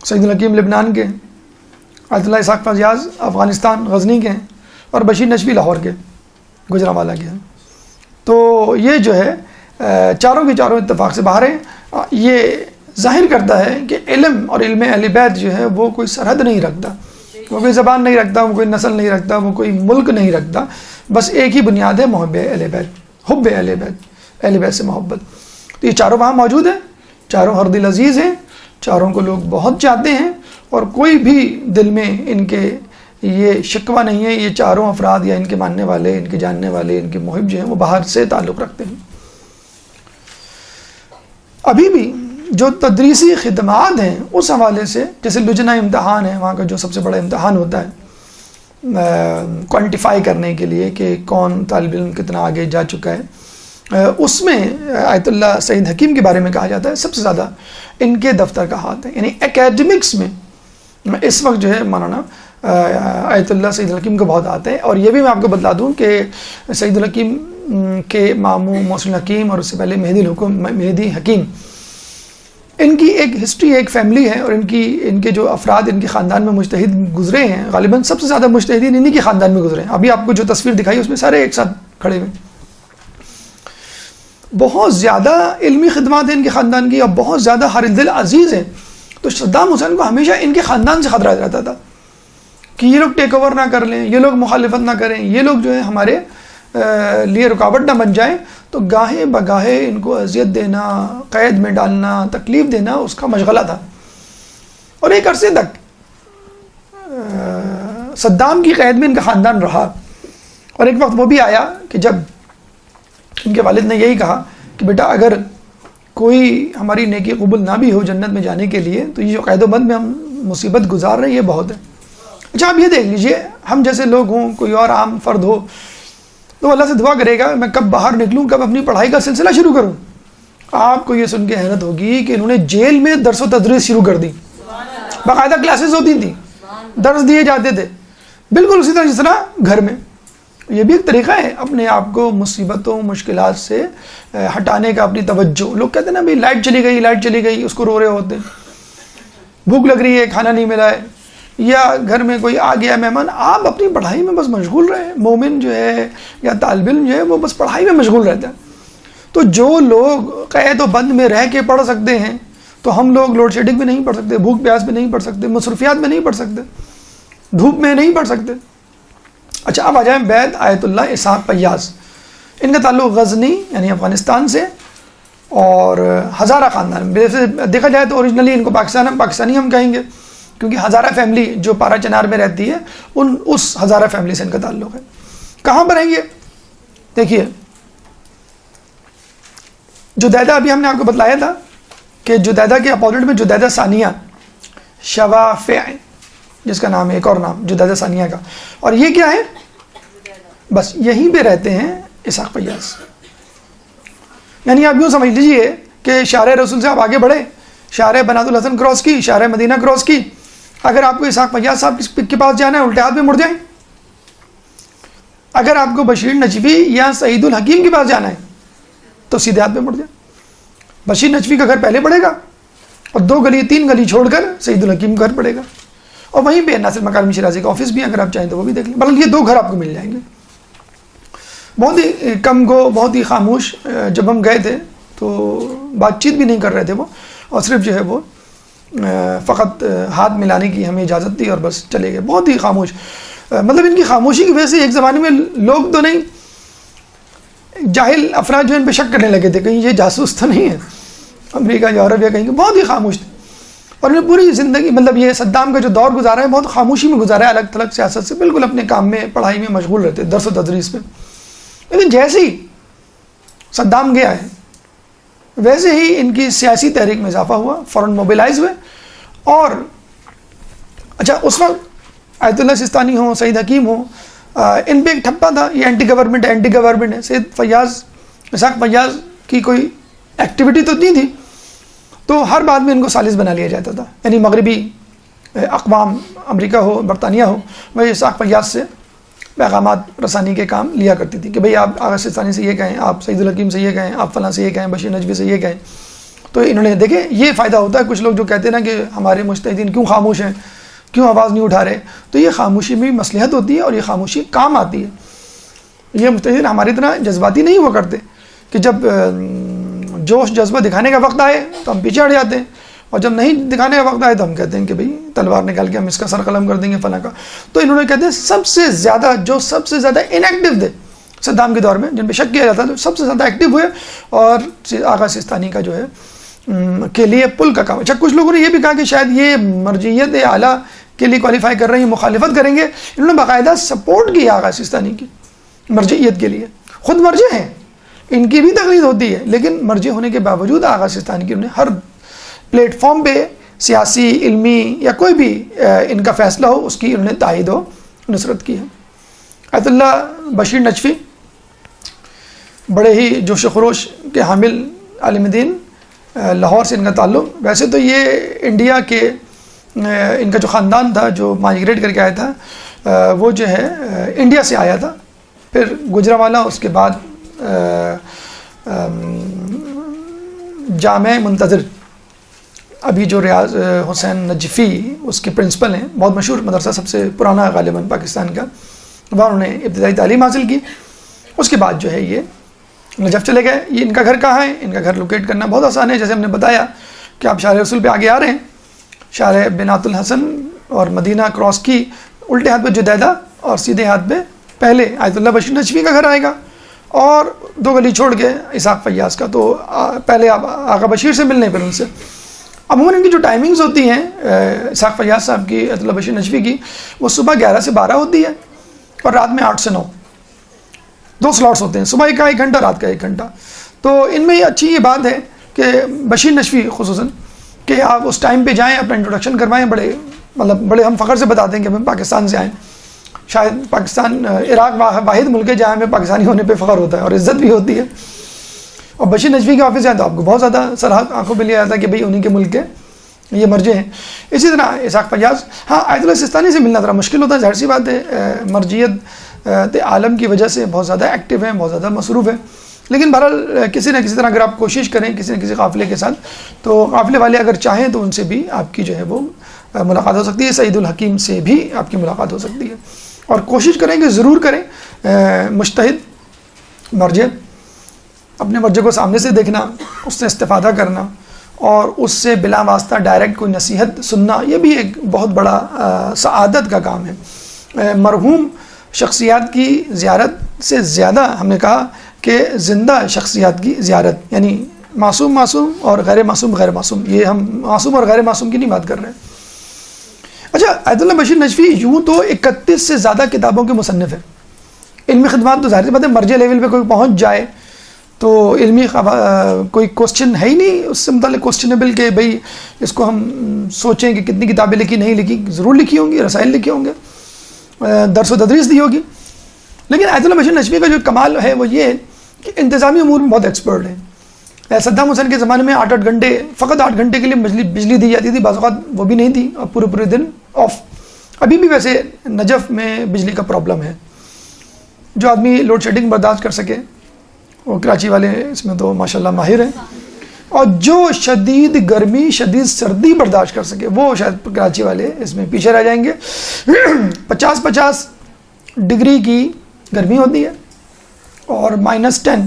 سعید الحکیم لبنان کے، آیت اللہ اسحاق فیاض افغانستان غزنی کے ہیں، اور بشیر نجفی لاہور کے، گجرانوالہ کے ہیں. تو یہ جو ہے چاروں کے چاروں اتفاق سے باہر ہیں. یہ ظاہر کرتا ہے کہ علم اور علم اہل بیت جو ہے وہ کوئی سرحد نہیں رکھتا، وہ کوئی زبان نہیں رکھتا، وہ کوئی نسل نہیں رکھتا، وہ کوئی ملک نہیں رکھتا. بس ایک ہی بنیاد ہے، محب اہل بیت، حب اہل بیت، اہل بیت سے محبت. تو یہ چاروں وہاں موجود ہیں، چاروں ہر دل عزیز ہیں، چاروں کو لوگ بہت چاہتے ہیں، اور کوئی بھی دل میں ان کے یہ شکوہ نہیں ہے. یہ چاروں افراد یا ان کے ماننے والے، ان کے جاننے والے، ان کے محب جو ہیں وہ باہر سے تعلق رکھتے ہیں. ابھی بھی جو تدریسی خدمات ہیں اس حوالے سے، جیسے لجنہ امتحان ہے، وہاں کا جو سب سے بڑا امتحان ہوتا ہے کوانٹیفائی کرنے کے لیے کہ کون طالب علم کتنا آگے جا چکا ہے، اس میں آیت اللہ سعید حکیم کے بارے میں کہا جاتا ہے سب سے زیادہ ان کے دفتر کا ہاتھ ہے. یعنی اکیڈمکس میں اس وقت جو ہے مولانا آیت اللہ سعید الحکیم کو بہت آتے ہیں. اور یہ بھی میں آپ کو بتلا دوں کہ سعید الحکیم کے ماموں محسن الحکیم اور اس سے پہلے مہدی حکیم، ان کی ایک ہسٹری، ایک فیملی ہے، اور ان کے جو افراد ان کے خاندان میں مجتہد گزرے ہیں، غالباً سب سے زیادہ مجتہدین انہی کے خاندان میں گزرے ہیں. ابھی آپ کو جو تصویر دکھائی اس میں سارے ایک ساتھ کھڑے ہوئے. بہت زیادہ علمی خدمات ہیں ان کے خاندان کی، اور بہت زیادہ ہر دل عزیز ہیں. تو صدام حسین کو ہمیشہ ان کے خاندان سے خطرہ رہتا تھا کہ یہ لوگ ٹیک اوور نہ کر لیں، یہ لوگ مخالفت نہ کریں، یہ لوگ جو ہے ہمارے لیے رکاوٹ نہ بن جائیں. تو گاہے بگاہے ان کو اذیت دینا، قید میں ڈالنا، تکلیف دینا اس کا مشغلہ تھا. اور ایک عرصے تک صدام کی قید میں ان کا خاندان رہا. اور ایک وقت وہ بھی آیا کہ جب ان کے والد نے یہی کہا کہ بیٹا اگر کوئی ہماری نیکی قبول نہ بھی ہو جنت میں جانے کے لیے، تو یہ جو قید و بند میں ہم مصیبت گزار رہے ہیں یہ بہت ہے. اچھا آپ یہ دیکھ لیجئے، ہم جیسے لوگ ہوں، کوئی اور عام فرد ہو، تو اللہ سے دعا کرے گا میں کب باہر نکلوں، کب اپنی پڑھائی کا سلسلہ شروع کروں. آپ کو یہ سن کے حیرت ہوگی کہ انہوں نے جیل میں درس و تدریس شروع کر دی. باقاعدہ کلاسز ہوتی تھیں، درس دیے جاتے تھے، بالکل اسی طرح جس طرح گھر میں. یہ بھی ایک طریقہ ہے اپنے آپ کو مصیبتوں مشکلات سے ہٹانے کا، اپنی توجہ. لوگ کہتے ہیں نا بھائی لائٹ چلی گئی اس کو رو رہے ہوتے، بھوک لگ رہی ہے کھانا نہیں ملا ہے، یا گھر میں کوئی آ گیا مہمان. آپ اپنی پڑھائی میں بس مشغول رہے. مومن جو ہے یا طالب علم جو ہے وہ بس پڑھائی میں مشغول رہتا ہے. تو جو لوگ قید و بند میں رہ کے پڑھ سکتے ہیں، تو ہم لوگ لوڈ شیڈنگ میں نہیں پڑھ سکتے، بھوک پیاس میں نہیں پڑھ سکتے، مصروفیات میں نہیں پڑھ سکتے، دھوپ میں نہیں پڑھ سکتے. اچھا اب آ جائیں بیت آیت اللہ اسحاق فیاض. ان کا تعلق غزنی یعنی افغانستان سے اور ہزارہ خاندان. دیکھا جائے تو اوریجنلی ان کو پاکستانی ہم کہیں گے، کیونکہ ہزارہ فیملی جو پارا چنار میں رہتی ہے اس ہزارہ فیملی سے ان کا تعلق ہے. کہاں پر ہیں یہ؟ دیکھیے جدیدہ، ابھی ہم نے آپ کو بتلایا تھا کہ جدیدہ کے اپوزٹ میں جدیدہ ثانیہ شوافع، جس کا نام ہے ایک اور نام جدیدہ ثانیہ کا. اور یہ کیا ہے؟ بس یہیں پہ رہتے ہیں اسحاق فیاض. یعنی آپ یوں سمجھ لیجئے کہ شارع رسول سے آپ آگے بڑھے، شارع بنات الحسن کراس کی، شارع مدینہ کراس کی. اگر آپ کو اسحاق فیاض صاحب کے پاس جانا ہے الٹے ہاتھ پہ مڑ جائیں. اگر آپ کو بشیر نجفی یا سعید الحکیم کے پاس جانا ہے تو سیدھے ہاتھ پہ مڑ جائیں. بشیر نجفی کا گھر پہلے پڑے گا، اور 2 گلی 3 گلی چھوڑ کر سعید الحکیم کا گھر پڑے گا. اور وہیں پہ ناصر مکارمی شیرازی کا آفس بھی اگر آپ چاہیں تو وہ بھی دیکھ لیں. بلکہ یہ 2 گھر آپ کو مل جائیں گے. بہت ہی کم گو، بہت ہی خاموش. جب ہم گئے تھے تو بات چیت بھی نہیں کر رہے تھے وہ، اور صرف جو ہے وہ فقط ہاتھ ملانے کی ہمیں اجازت دی اور بس چلے گئے. بہت ہی خاموش. مطلب ان کی خاموشی کی وجہ سے ایک زمانے میں لوگ تو نہیں، جاہل افراد جو ان پہ شک کرنے لگے تھے کہیں یہ جاسوس تو نہیں ہے، امریکہ یورپ یا کہیں. بہت ہی خاموش تھے. اور انہوں نے پوری زندگی مطلب یہ صدام کا جو دور گزارا ہے بہت خاموشی میں گزارا ہے، الگ تھلگ سیاست سے، بالکل اپنے کام میں پڑھائی میں مشغول رہتے، درس و تدریس میں. لیکن جیسے ہی صدام گیا ہے ویسے ہی ان کی سیاسی تحریک میں اضافہ ہوا، فوراً موبلائز ہوئے. اور اچھا اس وقت آیت اللہ سستانی ہوں، سعید حکیم ہوں، ان پہ ایک ٹھپا تھا یہ اینٹی گورنمنٹ ہے. سید فیاض اسحاق فیاض کی کوئی ایکٹیویٹی تو نہیں تھی، تو ہر بات میں ان کو سالس بنا لیا جاتا تھا. یعنی مغربی اقوام، امریکہ ہو برطانیہ ہو، وہ اسحاق فیاض سے پیغامات رسانی کے کام لیا کرتی تھی کہ بھئی آپ آغا سستانی سے یہ کہیں، آپ سعید الحکیم سے یہ کہیں، آپ فلاں سے یہ کہیں، بشیر نجوی سے یہ کہیں. تو انہوں نے دیکھیں یہ فائدہ ہوتا ہے. کچھ لوگ جو کہتے ہیں نا کہ ہمارے مجتہدین کیوں خاموش ہیں، کیوں آواز نہیں اٹھا رہے، تو یہ خاموشی میں مصلحت ہوتی ہے اور یہ خاموشی کام آتی ہے. یہ مجتہدین ہماری طرح جذباتی نہیں ہوا کرتے کہ جب جوش جذبہ دکھانے کا وقت آئے تو ہم پیچھے ہٹ جاتے ہیں، اور جب نہیں دکھانے کا وقت آئے تو ہم کہتے ہیں کہ بھئی تلوار نکال کے ہم اس کا سر قلم کر دیں گے فلاں کا. تو انہوں نے کہتے ہیں سب سے زیادہ انیکٹیو تھے صدام کے دور میں، جن پہ شک کیا جاتا تو سب سے زیادہ ایکٹیو ہوئے، اور آغا سستانی کا جو ہے کے لیے پل کا کام. اچھا کچھ لوگوں نے یہ بھی کہا کہ شاید یہ مرجعیت اعلیٰ کے لیے کوالیفائی کر رہے ہیں، مخالفت کریں گے. انہوں نے باقاعدہ سپورٹ کیا آغا سستانی کی مرجعیت کے لیے. خود مرجع ہیں، ان کی بھی تقلید ہوتی ہے، لیکن مرجع ہونے کے باوجود آغا سستانی کی انہوں نے ہر پلیٹ فارم پہ سیاسی، علمی یا کوئی بھی ان کا فیصلہ ہو اس کی انہوں نے تائید و نصرت کی ہے. آیت اللہ بشیر نجفی بڑے ہی جوش و خروش کے حامل عالم دین، لاہور سے ان کا تعلق. ویسے تو یہ انڈیا کے ان کا جو خاندان تھا جو مائیگریٹ کر کے آیا تھا وہ جو ہے انڈیا سے آیا تھا، پھر گجرانوالہ، اس کے بعد جامع منتظر، ابھی جو ریاض حسین نجفی اس کے پرنسپل ہیں، بہت مشہور مدرسہ، سب سے پرانا غالباً پاکستان کا، وہاں انہوں نے ابتدائی تعلیم حاصل کی. اس کے بعد جو ہے یہ نجف چلے گئے. یہ ان کا گھر کہاں ہے؟ ان کا گھر لوکیٹ کرنا بہت آسان ہے. جیسے ہم نے بتایا کہ آپ شارع رسول پہ آگے آ رہے ہیں، شارع بنات الحسن اور مدینہ کراس کی الٹے ہاتھ پہ جدیدہ اور سیدھے ہاتھ پہ پہلے آیت اللہ بشیر نجفی کا گھر آئے گا، اور 2 گلی چھوڑ کے اسحاق فیاض کا. تو پہلے آپ آقا بشیر سے ملنے، پھر ان سے. عموماً ان کی جو ٹائمنگز ہوتی ہیں اسحاق فیاض صاحب کی، آیت اللہ بشیر نجفی کی، وہ صبح 11 سے 12 ہوتی ہے اور رات میں 8 سے 9. 2 سلاٹس ہوتے ہیں، صبح کا 1 گھنٹہ، رات کا 1 گھنٹہ. تو ان میں اچھی یہ بات ہے کہ بشیر نجفی خصوصاً کہ آپ اس ٹائم پہ جائیں، اپنا انٹروڈکشن کروائیں. بڑے ہم فخر سے بتاتے ہیں کہ ہم پاکستان سے آئیں. شاید پاکستان عراق واحد ملک ہے جہاں ہمیں پاکستانی ہونے پہ فخر ہوتا ہے اور عزت بھی ہوتی ہے. اور بشیر نجفی کے آفس ہیں تو آپ کو بہت زیادہ سرحد آنکھوں پہ لیا جاتا ہے کہ بھئی انہیں کے ملک کے یہ مرجع ہیں. اسی طرح اسحاق فیاض، ہاں آیت اللہ سستانی سے ملنا ذرا مشکل ہوتا ہے، ظاہر سی بات ہے، مرجعیت عالم کی وجہ سے بہت زیادہ ایکٹیو ہیں، بہت زیادہ مصروف ہیں. لیکن بہرحال کسی نہ کسی طرح اگر آپ کوشش کریں کسی نہ کسی قافلے کے ساتھ، تو قافلے والے اگر چاہیں تو ان سے بھی آپ کی جو ہے وہ ملاقات ہو سکتی ہے. سعید الحکیم سے بھی آپ کی ملاقات ہو سکتی ہے. اور کوشش کریں کہ ضرور کریں مجتہد مرجع، اپنے مرجع کو سامنے سے دیکھنا، اس سے استفادہ کرنا، اور اس سے بلا واسطہ ڈائریکٹ کوئی نصیحت سننا، یہ بھی ایک بہت بڑا سعادت کا کام ہے. مرحوم شخصیات کی زیارت سے زیادہ ہم نے کہا کہ زندہ شخصیات کی زیارت، یعنی معصوم اور غیر معصوم، یہ ہم معصوم اور غیر معصوم کی نہیں بات کر رہے ہیں. اچھا آیت اللہ بشیر نجفی یوں تو 31 سے زیادہ کتابوں کے مصنف ہیں. علمی خدمات تو ظاہر سی بات ہے، مرجع لیول پہ کوئی پہنچ جائے تو علمی کوئی کوسچن ہے ہی نہیں اس سے متعلق کوسچنیبل کہ بھئی اس کو ہم سوچیں کہ کتنی کتابیں لکھی، نہیں لکھی، ضرور لکھی ہوں گی، رسائل لکھے ہوں گے، درس و تدریس دی ہوگی. لیکن آیت اللہ بشیر نجفی کا جو کمال ہے وہ یہ ہے کہ انتظامی امور میں بہت ایکسپرٹ ہیں. صدام حسین کے زمانے میں 8 گھنٹے، فقط 8 گھنٹے کے لیے بجلی دی جاتی تھی، بعض اوقات وہ بھی نہیں تھی، اور پورے دن آف. ابھی بھی ویسے نجف میں بجلی کا پرابلم ہے. جو آدمی لوڈ شیڈنگ برداشت کر سکے وہ کراچی والے اس میں تو ماشاءاللہ ماہر ہیں، اور جو شدید گرمی، شدید سردی برداشت کر سکے وہ شاید کراچی والے اس میں پیچھے رہ جائیں گے. 50 ڈگری کی گرمی ہوتی ہے اور -10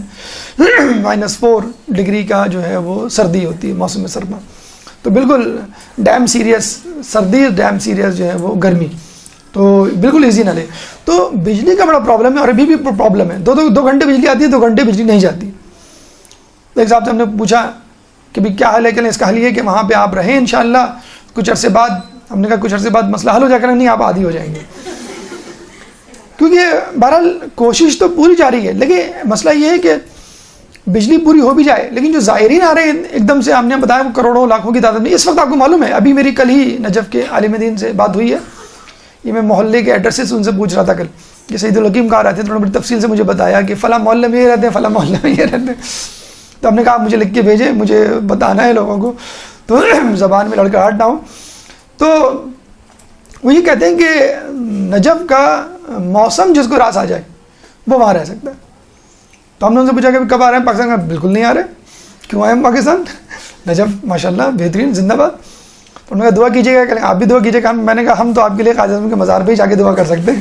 -4 ڈگری کا جو ہے وہ سردی ہوتی ہے موسم سرما. تو بالکل ڈیم سیریس سردی، ڈیم سیریس جو ہے وہ گرمی، تو بالکل ایزی نہ لے. تو بجلی کا بڑا پرابلم ہے، اور ابھی بھی پرابلم ہے. 2 گھنٹے بجلی آتی ہے، 2 گھنٹے بجلی نہیں جاتی. ایک صاحب سے ہم نے پوچھا کہ بھی کیا حل ہے، کہ اس کا حل یہ ہے کہ وہاں پہ آپ رہیں انشاءاللہ، کچھ عرصے بعد ہم نے کہا کچھ عرصے بعد مسئلہ حل ہو جائے گا، نہیں آپ عادی ہو جائیں گے، کیونکہ بہرحال کوشش تو پوری جاری ہے، لیکن مسئلہ یہ ہے کہ بجلی پوری ہو بھی جائے، لیکن جو زائرین آ رہے ہیں ایک دم سے، ہم نے بتایا وہ کروڑوں لاکھوں کی تعداد میں، اس وقت آپ کو معلوم ہے ابھی میری کل ہی نجف کے عالم دین سے بات ہوئی ہے، یہ میں محلے کے ایڈریسز ان سے پوچھ رہا تھا کل کہ سعید الحکیم کہاں رہتے ہیں، تھوڑی بڑی تفصیل سے مجھے بتایا کہ فلاں محلے میں یہ رہتے ہیں، فلاں محلے میں یہ رہتے ہیں، تو ہم نے کہا مجھے لکھ کے بھیجیں، مجھے بتانا ہے لوگوں کو تو زبان میں لڑکڑاہٹ نہ ہو۔ تو وہ یہ کہتے ہیں کہ نجف کا موسم جس کو راس آ جائے وہ وہاں رہ سکتا ہے۔ تو ہم نے ان سے پوچھا کہ کب آ رہے ہیں پاکستان کا، بالکل نہیں آ رہے، کیوں آئے ہیں پاکستان؟ نجف ماشاءاللہ بہترین، زندہ باد۔ تو انہوں نے کہا دعا کیجیے گا، کہ آپ بھی دعا کیجیے گا۔ میں نے کہا ہم تو آپ کے لیے قائد اعظم کے مزار پہ ہی جا کے دعا کر سکتے ہیں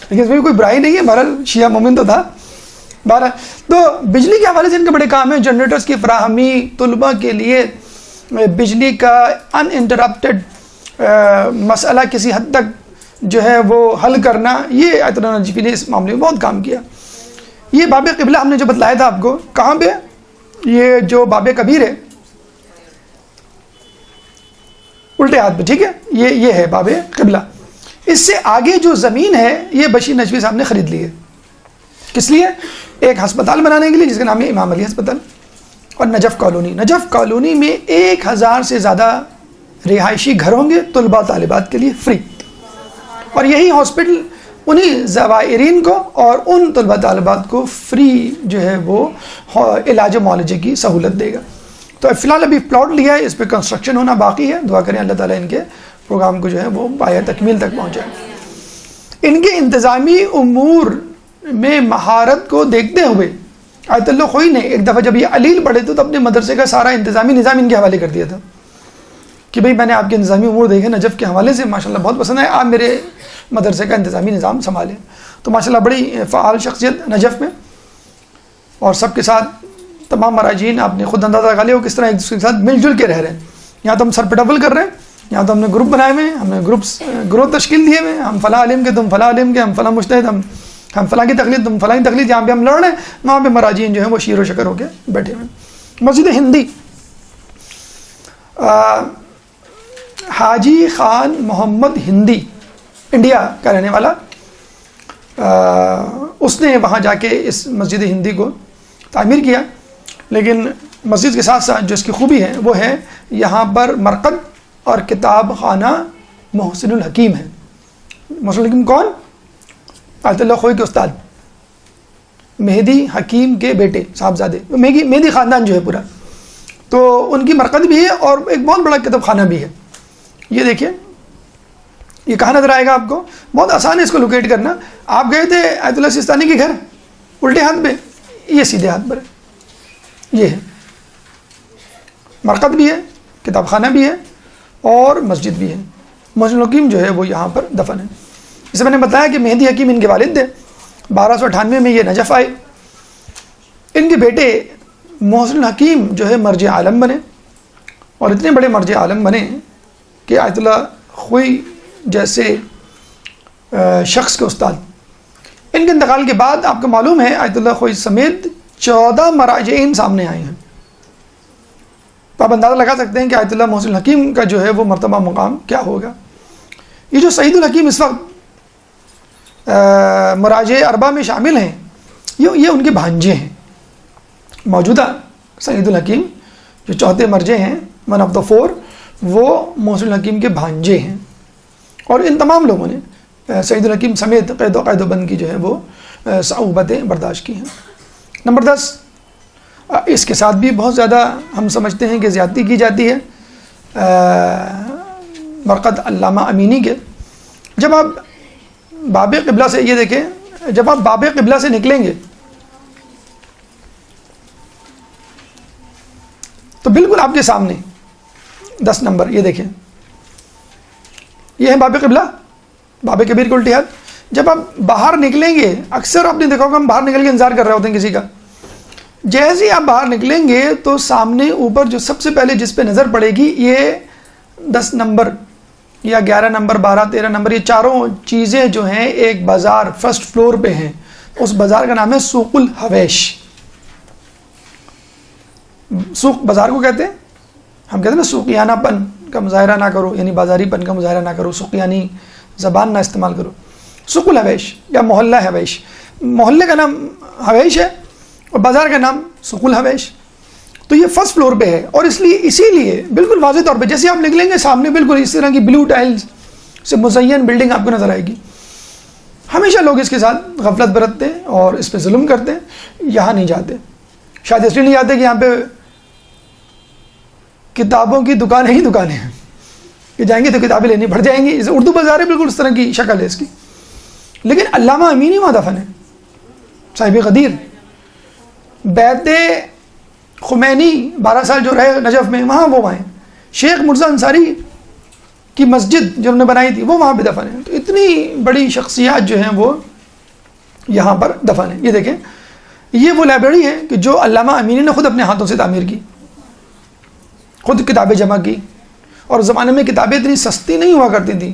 لیکن اس میں کوئی برائی نہیں ہے، بہرحال شیعہ مومن تو تھا۔ بہرحال تو بجلی کے حوالے سے ان کے بڑے کام ہیں، جنریٹرز کی فراہمی، طلباء کے لیے بجلی کا ان انٹرپٹڈ مسئلہ کسی حد تک جو ہے وہ حل کرنا، یہ آیت اللہ نجفی نے اس معاملے میں بہت کام کیا۔ یہ باب قبلہ ہم نے جو بتلایا تھا آپ کو، کہاں پہ؟ یہ جو باب کبیر ہے الٹے ہاتھ پہ، ٹھیک ہے، یہ ہے باب قبلہ۔ اس سے آگے جو زمین ہے یہ بشیر نجوی صاحب نے خرید لی ہے، کس لیے؟ ایک ہسپتال بنانے کے لیے جس کا نام ہے امام علی ہسپتال، اور نجف کالونی۔ نجف کالونی میں 1000 سے زیادہ رہائشی گھر ہوں گے طلباء طالبات کے لیے فری، اور یہی ہاسپٹل انہی زائرین کو اور ان طلباء طالبات کو فری جو ہے وہ علاج معالجے کی سہولت دے گا۔ تو فی الحال ابھی پلاٹ لیا ہے، اس پہ کنسٹرکشن ہونا باقی ہے، دعا کریں اللہ تعالیٰ ان کے پروگرام کو جو ہے وہ پایہ تکمیل تک پہنچائے۔ ان کے انتظامی امور میں مہارت کو دیکھتے ہوئے آیت اللہ خوئی نے ایک دفعہ جب یہ علیل پڑھے تو اپنے مدرسے کا سارا انتظامی نظام ان کے حوالے کر دیا تھا کہ بھئی میں نے آپ کے انتظامی امور دیکھے نجف کے حوالے سے، ماشاءاللہ بہت پسند ہے، آپ میرے مدرسے کا انتظامی نظام سنبھالیں۔ تو ماشاءاللہ بڑی فعال شخصیت نجف میں، اور سب کے ساتھ تمام مراجعین آپ نے خود اندازہ لگا لیا وہ کس طرح ایک دوسرے کے ساتھ مل جل کے رہ رہے ہیں۔ یہاں تو ہم سر پہ ڈبل کر رہے ہیں، یہاں تو ہم نے گروپ بنائے ہوئے ہیں، ہم نے گروہ تشکیل دیے ہوئے ہیں، ہم فلاں عالم کے تم فلاں عالم کے، ہم فلاں مجتہد ہم فلاں کی تقلید تم فلاں کی تقلید، یہاں پہ ہم لڑ رہے ہیں، وہاں پہ مراجعین جو ہیں وہ شیر و شکر ہو کے بیٹھے ہوئے ہیں۔ مسجد ہندی، حاجی خان محمد ہندی انڈیا کا رہنے والا، اس نے وہاں جا کے اس مسجد ہندی کو تعمیر کیا، لیکن مسجد کے ساتھ ساتھ جو اس کی خوبی ہے وہ ہے یہاں پر مرقد اور کتاب خانہ محسن الحکیم ہے۔ محسن الحکیم کون؟ آیت اللہ خوئی کے استاد مہدی حکیم کے بیٹے صاحبزادے، مہدی خاندان جو ہے پورا، تو ان کی مرقد بھی ہے اور ایک بہت بڑا کتاب خانہ بھی ہے۔ یہ دیکھیے یہ کہاں نظر آئے گا آپ کو، بہت آسان ہے اس کو لوکیٹ کرنا۔ آپ گئے تھے آیت اللہ سیستانی کے گھر الٹے ہاتھ پہ، یہ سیدھے ہاتھ پر ہے، یہ ہے مرقد بھی ہے، کتاب خانہ بھی ہے اور مسجد بھی ہے۔ محسن الحکیم جو ہے وہ یہاں پر دفن ہے۔ جسے میں نے بتایا کہ مہدی حکیم ان کے والد تھے، 1298 میں یہ نجف آئے، ان کے بیٹے محسن الحکیم جو ہے مرجع عالم بنے، اور اتنے بڑے مرجع عالم بنے کہ آیت اللہ خوئی جیسے شخص کے استاد، ان کے انتقال کے بعد آپ کو معلوم ہے آیت اللہ خوئی سمیت 14 مراجعین سامنے آئے ہیں۔ تو آپ اندازہ لگا سکتے ہیں کہ آیت اللہ محسن الحکیم کا جو ہے وہ مرتبہ مقام کیا ہوگا۔ یہ جو سعید الحکیم اس وقت مراجع اربع میں شامل ہیں، یہ ان کے بھانجے ہیں۔ موجودہ سعید الحکیم جو چوتھے مرجع ہیں، 1 of the 4، وہ محسن الحکیم کے بھانجے ہیں، اور ان تمام لوگوں نے سعید الحکیم سمیت قید و بند کی جو ہے وہ صعوبتیں برداشت کی ہیں۔ نمبر 10، اس کے ساتھ بھی بہت زیادہ ہم سمجھتے ہیں کہ زیادتی کی جاتی ہے مرقد علامہ امینی کے۔ جب آپ باب قبلہ سے، یہ دیکھیں، جب آپ باب قبلہ سے نکلیں گے تو بالکل آپ کے سامنے 10 نمبر، یہ دیکھیں، یہ ہے باب قبلہ، باب کبیر کے الٹے ہاتھ۔ جب آپ باہر نکلیں گے، اکثر آپ نے دیکھا ہوگا ہم باہر نکل کے انتظار کر رہے ہوتے ہیں کسی کا، جیسے ہی آپ باہر نکلیں گے تو سامنے اوپر جو سب سے پہلے جس پہ نظر پڑے گی، یہ 10 نمبر یا 11 نمبر، 12، 13 نمبر، یہ چاروں چیزیں جو ہیں ایک بازار فرسٹ فلور پہ ہیں۔ اس بازار کا نام ہے سوق الحویش۔ سوق بازار کو کہتے ہیں، ہم کہتے ہیں نا سوقیانہ پن کا مظاہرہ نہ کرو، یعنی بازاری پن کا مظاہرہ نہ کرو، سوقیانی زبان نہ استعمال کرو. سوق الحویش یا محلہ حویش، محلے کا نام حویش ہے اور بازار کا نام سوق الحویش. تو یہ فرسٹ فلور پہ ہے، اور اسی لیے بالکل واضح طور پہ جیسے آپ نکلیں گے سامنے بالکل اس طرح کی بلو ٹائلز سے مزین بلڈنگ آپ کو نظر آئے گی. ہمیشہ لوگ اس کے ساتھ غفلت برتتے ہیں اور اس پہ ظلم کرتے ہیں. یہاں نہیں جاتے، شاید اس لیے نہیں جاتے کہ یہاں پہ کتابوں کی دکانیں ہی دکانیں ہیں کہ جائیں گے تو کتابیں لینی پڑ جائیں گی. اردو بازار ہے، بالکل اس طرح کی شکل ہے اس کی. لیکن علامہ امینی وہاں دفن ہے، صاحب غدیر. بیت خمینی 12 سال جو رہے نجف میں، وہاں ہیں. شیخ مرزا انصاری کی مسجد جو انہوں نے بنائی تھی وہ وہاں پہ دفن ہے. تو اتنی بڑی شخصیات جو ہیں وہ یہاں پر دفن ہیں. یہ دیکھیں، یہ وہ لائبریری ہے کہ جو علامہ امینی نے خود اپنے ہاتھوں سے تعمیر کی، خود کتابیں جمع کی. اور اس زمانے میں کتابیں اتنی سستی نہیں ہوا کرتی تھیں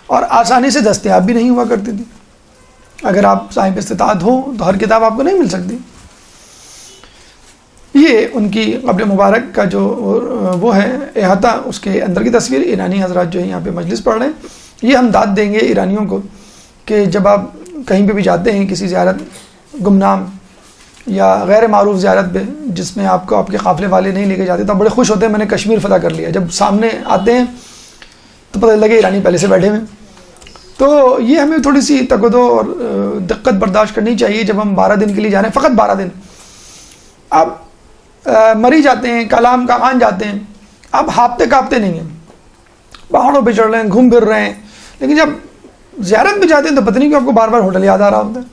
اور آسانی سے دستیاب بھی نہیں ہوا کرتی تھی. اگر آپ صاحب استطاعت ہو تو ہر کتاب آپ کو نہیں مل سکتی. یہ ان کی قبر مبارک کا جو وہ ہے احاطہ، اس کے اندر کی تصویر. ایرانی حضرات جو ہیں یہاں پہ مجلس پڑھ رہے ہیں. یہ ہم داد دیں گے ایرانیوں کو کہ جب آپ کہیں پہ بھی جاتے ہیں کسی زیارت گمنام یا غیر معروف زیارت پہ جس میں آپ کو آپ کے قافلے والے نہیں لے کے جاتے، تو بڑے خوش ہوتے ہیں میں نے کشمیر فتح کر لیا. جب سامنے آتے ہیں تو پتہ لگے ایرانی پہلے سے بیٹھے ہوئے. تو یہ ہمیں تھوڑی سی تکدو اور دقت برداشت کرنی چاہیے جب ہم 12 دن کے لیے جا رہے ہیں، فقط 12 دن. آپ مری جاتے ہیں، کلام کامان جاتے ہیں، آپ ہاپتے کاپتے نہیں ہیں، پہاڑوں پہ چڑھ رہے ہیں، گھوم پھر رہے ہیں. لیکن جب زیارت پہ جاتے ہیں تو پتہ نہیں کہ آپ کو بار بار ہوٹل یاد آ رہا ہوتا ہے.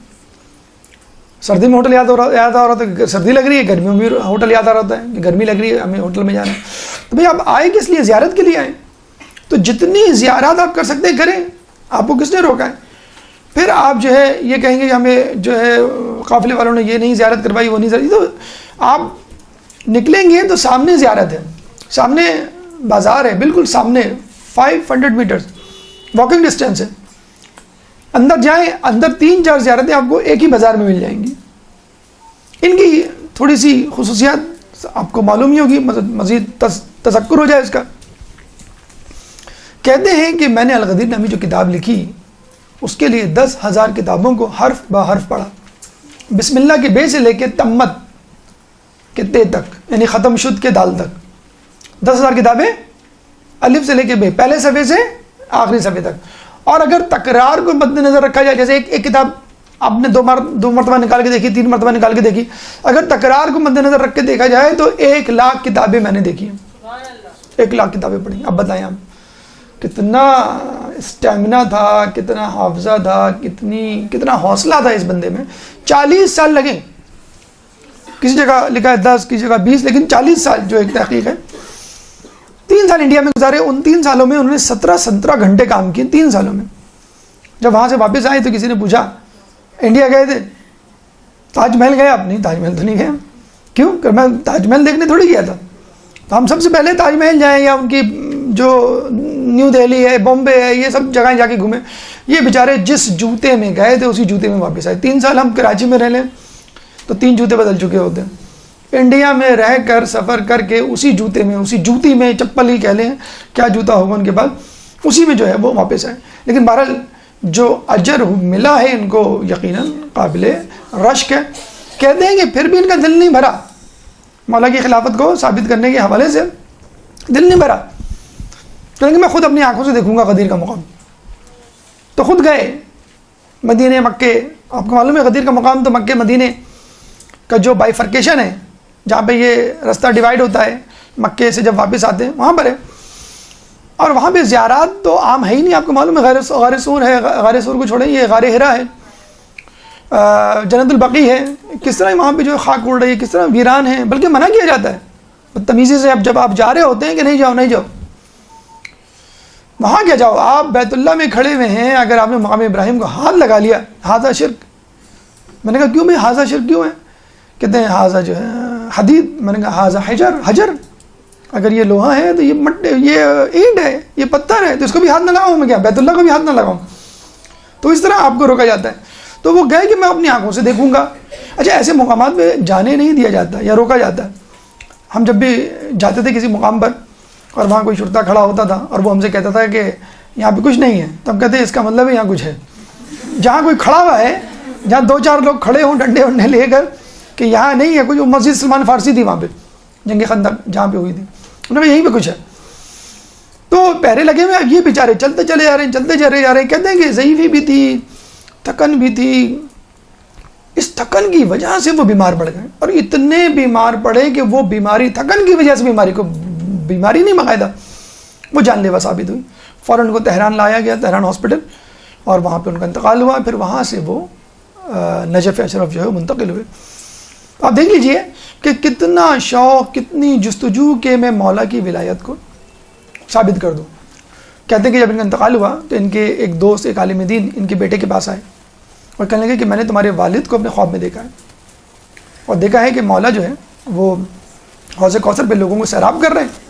سردی میں ہوٹل یاد آ رہا ہوتا ہے، سردی لگ رہی ہے، گرمیوں میں بھی ہوٹل یاد آ رہا ہوتا ہے کہ گرمی لگ رہی ہے، ہمیں ہوٹل میں جانا ہے. تو بھئی آپ آئے کس لیے؟ زیارت کے لیے آئے. تو جتنی زیارات آپ کر سکتے ہیں کریں، آپ کو کس نے روکا ہے؟ پھر آپ جو ہے یہ کہیں گے کہ ہمیں جو ہے قافلے والوں نے یہ نہیں زیارت کروائی، وہ نہیں زیارت. تو آپ نکلیں گے تو سامنے زیارت ہے، سامنے بازار ہے، بالکل سامنے 500 میٹرز واکنگ ڈسٹینس ہے. اندر جائیں، اندر 3-4 زیارتیں آپ کو ایک ہی بازار میں مل جائیں گی. ان کی تھوڑی سی خصوصیات آپ کو معلوم ہی ہوگی، مزید تذکر ہو جائے اس کا. کہتے ہیں کہ میں نے الغدیر نامی جو کتاب لکھی اس کے لیے 10,000 کتابوں کو حرف بہ حرف پڑھا، بسم اللہ کے بے سے لے کے تمت کے تے تک، یعنی ختم شد کے دال تک. 10,000 کتابیں الف سے لے کے بے، پہلے صفحے سے آخری صفحے تک. اور اگر تکرار کو مد نظر رکھا جائے، جیسے ایک کتاب آپ نے 2 مرتبہ نکال کے دیکھی، 3 مرتبہ نکال کے دیکھی، اگر تکرار کو مد نظر رکھ کے دیکھا جائے تو 1,00,000 کتابیں میں نے دیکھی ہیں. 1,00,000 کتابیں پڑھی. اب بتائیں آپ کتنا اسٹیمنا تھا، کتنا حافظہ تھا، کتنا حوصلہ تھا اس بندے میں. 40 سال لگے. کسی جگہ لکھا ہے 10، کسی جگہ 20، لیکن 40 سال جو ایک تحقیق ہے. 3 سال انڈیا میں گزارے. ان 3 سالوں میں انہوں نے 17 گھنٹے کام کیے. 3 سالوں میں. جب وہاں سے واپس آئے تو کسی نے پوچھا انڈیا گئے تھے؟ تاج محل گئے آپ؟ نہیں، تاج محل تو نہیں گئے. کیوں؟ کہ میں تاج محل دیکھنے تھوڑی گیا تھا. تو ہم سب سے پہلے تاج محل جائیں یا ان کی جو نیو دہلی ہے، بامبے ہے، یہ سب جگہیں جا کے گھومیں. یہ بیچارے جس جوتے میں گئے تھے اسی جوتے میں واپس آئے. 3 سال ہم کراچی میں رہ لیں تو 3 جوتے بدل چکے ہوتے ہیں. انڈیا میں رہ کر سفر کر کے اسی جوتے میں، اسی جوتی میں، چپل ہی کہہ لیں، کیا جوتا ہوگا ان کے پاس، اسی میں جو ہے وہ واپس آئے. لیکن بہرحال جو اجر ملا ہے ان کو یقیناً قابل رشک ہے. کہتے ہیں کہ پھر بھی ان کا دل نہیں بھرا، مولا کی خلافت کو ثابت کرنے کے حوالے سے دل نہیں بھرا. کہ میں خود اپنی آنکھوں سے دیکھوں گا غدیر کا مقام. تو خود گئے مدینے، مکے. آپ کو معلوم ہے غدیر کا مقام تو مکے مدینے کا جو بائیفرکیشن ہے، جہاں پہ یہ رستہ ڈیوائیڈ ہوتا ہے مکے سے جب واپس آتے ہیں، وہاں پر ہے. اور وہاں پہ زیارات تو عام ہے ہی نہیں. آپ کو معلوم ہے غار سور ہے، غار سور کو چھوڑیں، یہ غار ہرا ہے، جنت البقیع ہے. کس طرح وہاں پہ جو خاک اڑ رہی ہے، کس طرح ویران ہے. بلکہ منع کیا جاتا ہے بدتمیزی سے جب آپ جا رہے ہوتے ہیں کہ نہیں جاؤ، نہیں جاؤ وہاں. کیا جاؤ؟ آپ بیت اللہ میں کھڑے ہوئے ہیں، اگر آپ نے مقام ابراہیم کو ہاتھ لگا لیا، ہاذا شرک. میں نے کہا کیوں بھائی ہاذا شرک کیوں ہے؟ کہتے ہیں ہاذا جو ہے حدید. میں نے کہا ہاذا حجر. اگر یہ لوہا ہے تو یہ اینٹ ہے، یہ پتھر ہے، تو اس کو بھی ہاتھ نہ لگاؤں میں؟ کیا بیت اللہ کو بھی ہاتھ نہ لگاؤں؟ تو اس طرح آپ کو روکا جاتا ہے. تو وہ گئے کہ میں اپنی آنکھوں سے دیکھوں گا. اچھا، ایسے مقامات پہ جانے نہیں دیا جاتا یا روکا جاتا ہے. ہم جب بھی جاتے تھے کسی مقام پر اور وہاں کوئی شرطہ کھڑا ہوتا تھا اور وہ ہم سے کہتا تھا کہ یہاں پہ کچھ نہیں ہے، تو ہم کہتے ہیں اس کا مطلب ہے یہاں کچھ ہے. جہاں کوئی کھڑا ہوا ہے، جہاں 2-4 لوگ کھڑے ہوں ڈنڈے ونڈے لے کر کہ یہاں نہیں ہے کچھ، وہ مسجد سلمان فارسی تھی وہاں پہ جنگ خندق جہاں پہ ہوئی تھی، انہوں نے یہیں پہ کچھ ہے. تو پہرے لگے ہوئے، یہ بیچارے چلتے چلے جا رہے ہیں، چلتے چلے جا رہے ہیں. کہتے ہیں کہ ضعیفی بھی تھی، تھکن بھی تھی. اس تھکن کی وجہ سے وہ بیمار پڑ گئے، اور اتنے بیمار پڑے کہ وہ بیماری تھکن کی وجہ سے بیماری نہیں باقاعدہ وہ جان لیوا ثابت ہوئی. فوراً کو تہران لایا گیا، تہران ہاسپٹل، اور وہاں پہ ان کا انتقال ہوا. پھر وہاں سے وہ نجف اشرف جو ہے منتقل ہوئے. آپ دیکھ لیجئے کہ کتنا شوق، کتنی جستجو کہ میں مولا کی ولایت کو ثابت کر دوں. کہتے ہیں کہ جب ان کا انتقال ہوا تو ان کے ایک دوست، ایک عالم دین ان کے بیٹے کے پاس آئے اور کہنے لگے کہ میں نے تمہارے والد کو اپنے خواب میں دیکھا ہے، اور دیکھا ہے کہ مولا جو ہے وہ حوض کوثر پہ لوگوں کو سیراب کر رہے ہیں،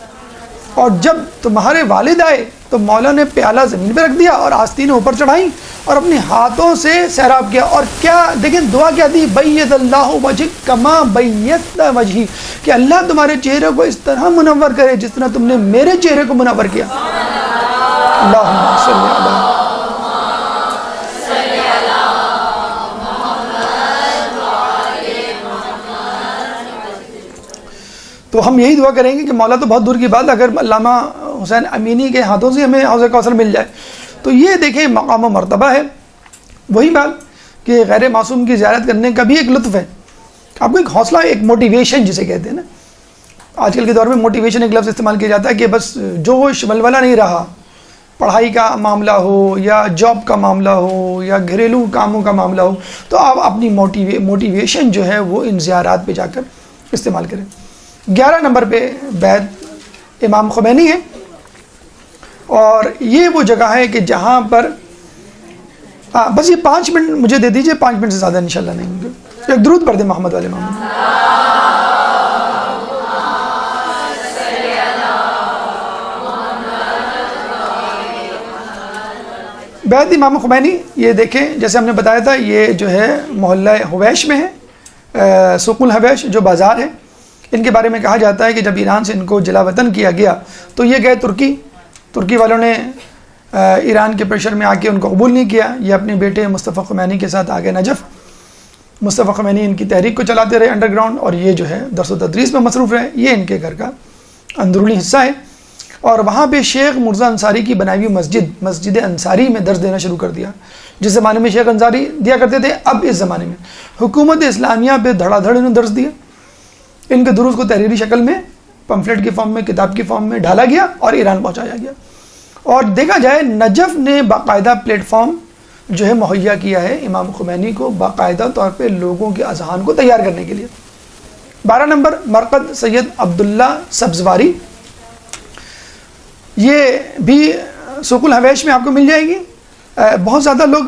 اور جب تمہارے والد آئے تو مولا نے پیالہ زمین پہ رکھ دیا اور آستینیں اوپر چڑھائیں اور اپنے ہاتھوں سے سیراب کیا. اور کیا دیکھیں دعا کیا دی، بیض اللہ وجہک کما بیضت وجہی، کہ اللہ تمہارے چہرے کو اس طرح منور کرے جس طرح تم نے میرے چہرے کو منور کیا. اللہم صلی اللہ. تو ہم یہی دعا کریں گے کہ مولا تو بہت دور کی بات، اگر علامہ حسین امینی کے ہاتھوں سے ہمیں حوض کوثر مل جائے تو یہ دیکھیں مقام و مرتبہ ہے. وہی بات کہ غیر معصوم کی زیارت کرنے کا بھی ایک لطف ہے. آپ کو ایک حوصلہ، ایک موٹیویشن جسے کہتے ہیں نا، آج کل کے دور میں موٹیویشن ایک لفظ استعمال کیا جاتا ہے کہ بس جوش ولولہ نہیں رہا، پڑھائی کا معاملہ ہو یا جاب کا معاملہ ہو یا گھریلو کاموں کا معاملہ ہو، تو آپ اپنی موٹیویشن جو ہے وہ ان زیارات پہ جا کر استعمال کریں. 11 نمبر پہ بیت امام خمینی ہے، اور یہ وہ جگہ ہے کہ جہاں پر بس یہ 5 منٹ مجھے دے دیجئے، 5 منٹ سے زیادہ انشاءاللہ نہیں ہوں گے. ایک درود پڑھ دیں محمد والے محمد. بیت امام خمینی یہ دیکھیں، جیسے ہم نے بتایا تھا یہ جو ہے محلہ حویش میں ہے، سوق الحویش جو بازار ہے. ان کے بارے میں کہا جاتا ہے کہ جب ایران سے ان کو جلا وطن کیا گیا تو یہ گئے ترکی والوں نے ایران کے پریشر میں آ کے ان کو قبول نہیں کیا. یہ اپنے بیٹے مصطفیٰ خمینی کے ساتھ آگے نجف. مصطفیٰ خمینی ان کی تحریک کو چلاتے رہے انڈر گراؤنڈ، اور یہ جو ہے درس و تدریس میں مصروف رہے. یہ ان کے گھر کا اندرونی حصہ ہے. اور وہاں پہ شیخ مرزا انصاری کی بنائی ہوئی مسجد انصاری میں درس دینا شروع کر دیا. جس زمانے میں شیخ انصاری دیا کرتے تھے، اب اس زمانے میں حکومت اسلامیہ پہ دھڑا دھڑ انہوں نے درس دیا. ان کے دروس کو تحریری شکل میں، پمفلیٹ کی فارم میں، کتاب کی فارم میں ڈالا گیا اور ایران پہنچایا گیا. اور دیکھا جائے نجف نے باقاعدہ پلیٹ فارم جو ہے مہیا کیا ہے امام خمینی کو باقاعدہ طور پہ لوگوں کے اذہان کو تیار کرنے کے لیے. 12 نمبر مرقد سید عبداللہ سبزواری، یہ بھی سوق الحویش میں آپ کو مل جائے گی. بہت زیادہ لوگ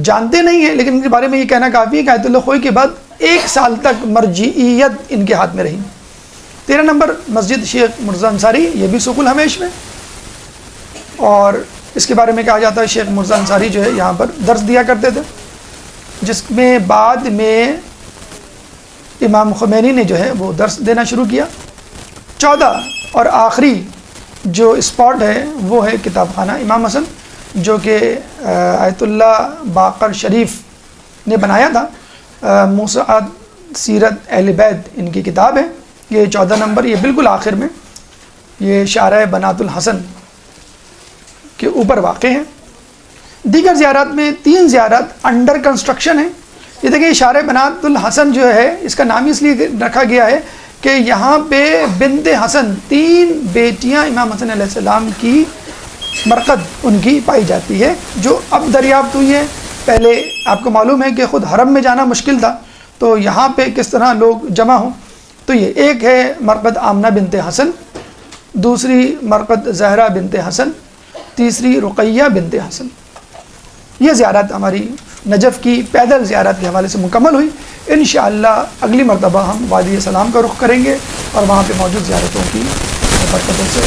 جانتے نہیں ہیں، لیکن ان کے بارے میں یہ کہنا کافی ہے کہ آیت اللہ خوئی کے بعد 1 سال تک مرجعیت ان کے ہاتھ میں رہی. 13 نمبر مسجد شیخ مرزا انصاری، یہ بھی سوق الحویش میں، اور اس کے بارے میں کہا جاتا ہے شیخ مرزا انصاری جو ہے یہاں پر درس دیا کرتے تھے، جس میں بعد میں امام خمینی نے جو ہے وہ درس دینا شروع کیا. 14 اور آخری جو اسپاٹ ہے وہ ہے کتاب خانہ امام حسن، جو کہ آیت اللہ باقر شریف نے بنایا تھا. موسوعات سیرت اہل بیت ان کی کتاب ہے. یہ 14 نمبر، یہ بالکل آخر میں، یہ شارع بنات الحسن کے اوپر واقع ہے. دیگر زیارات میں 3 زیارات انڈر کنسٹرکشن ہیں. یہ دیکھیں شارع بنات الحسن جو ہے اس کا نام اس لیے رکھا گیا ہے کہ یہاں پہ بنت حسن، 3 بیٹیاں امام حسن علیہ السلام کی مرقد ان کی پائی جاتی ہے، جو اب دریافت ہوئی ہے. پہلے آپ کو معلوم ہے کہ خود حرم میں جانا مشکل تھا، تو یہاں پہ کس طرح لوگ جمع ہوں. تو یہ ایک ہے مرقد آمنہ بنت حسن، دوسری مرقد زہرا بنت حسن، تیسری رقیہ بنت حسن. یہ زیارت ہماری نجف کی پیدل زیارت کے حوالے سے مکمل ہوئی. انشاءاللہ اگلی مرتبہ ہم وادی سلام کا رخ کریں گے اور وہاں پہ موجود زیارتوں کی برکتوں سے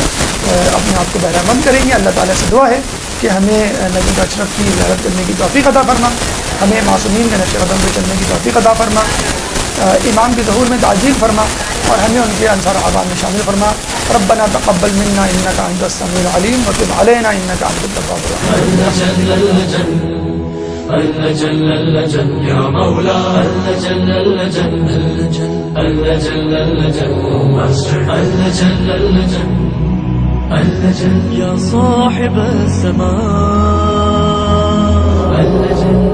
اپنے آپ کو بہرہ مند کریں گے. اللہ تعالیٰ سے دعا ہے کہ ہمیں نجف اشرف کی زیارت کرنے کی توفیق عطا فرما، ہمیں معصومین کے نقش قدم پہ چلنے کی توفیق عطا فرما، امام کے ظہور میں تعجیل فرما. اور ہمیں ان کے انصار عوام میں شامل فرما. ربنا تقبل منا انك انت السميع العليم وتب علينا انك انت التواب الرحيم. اللجل اللجل يا مولا اللجل اللجل اللجل اللجل اللجل اللجل اللجل يا صاحب السماء اللجل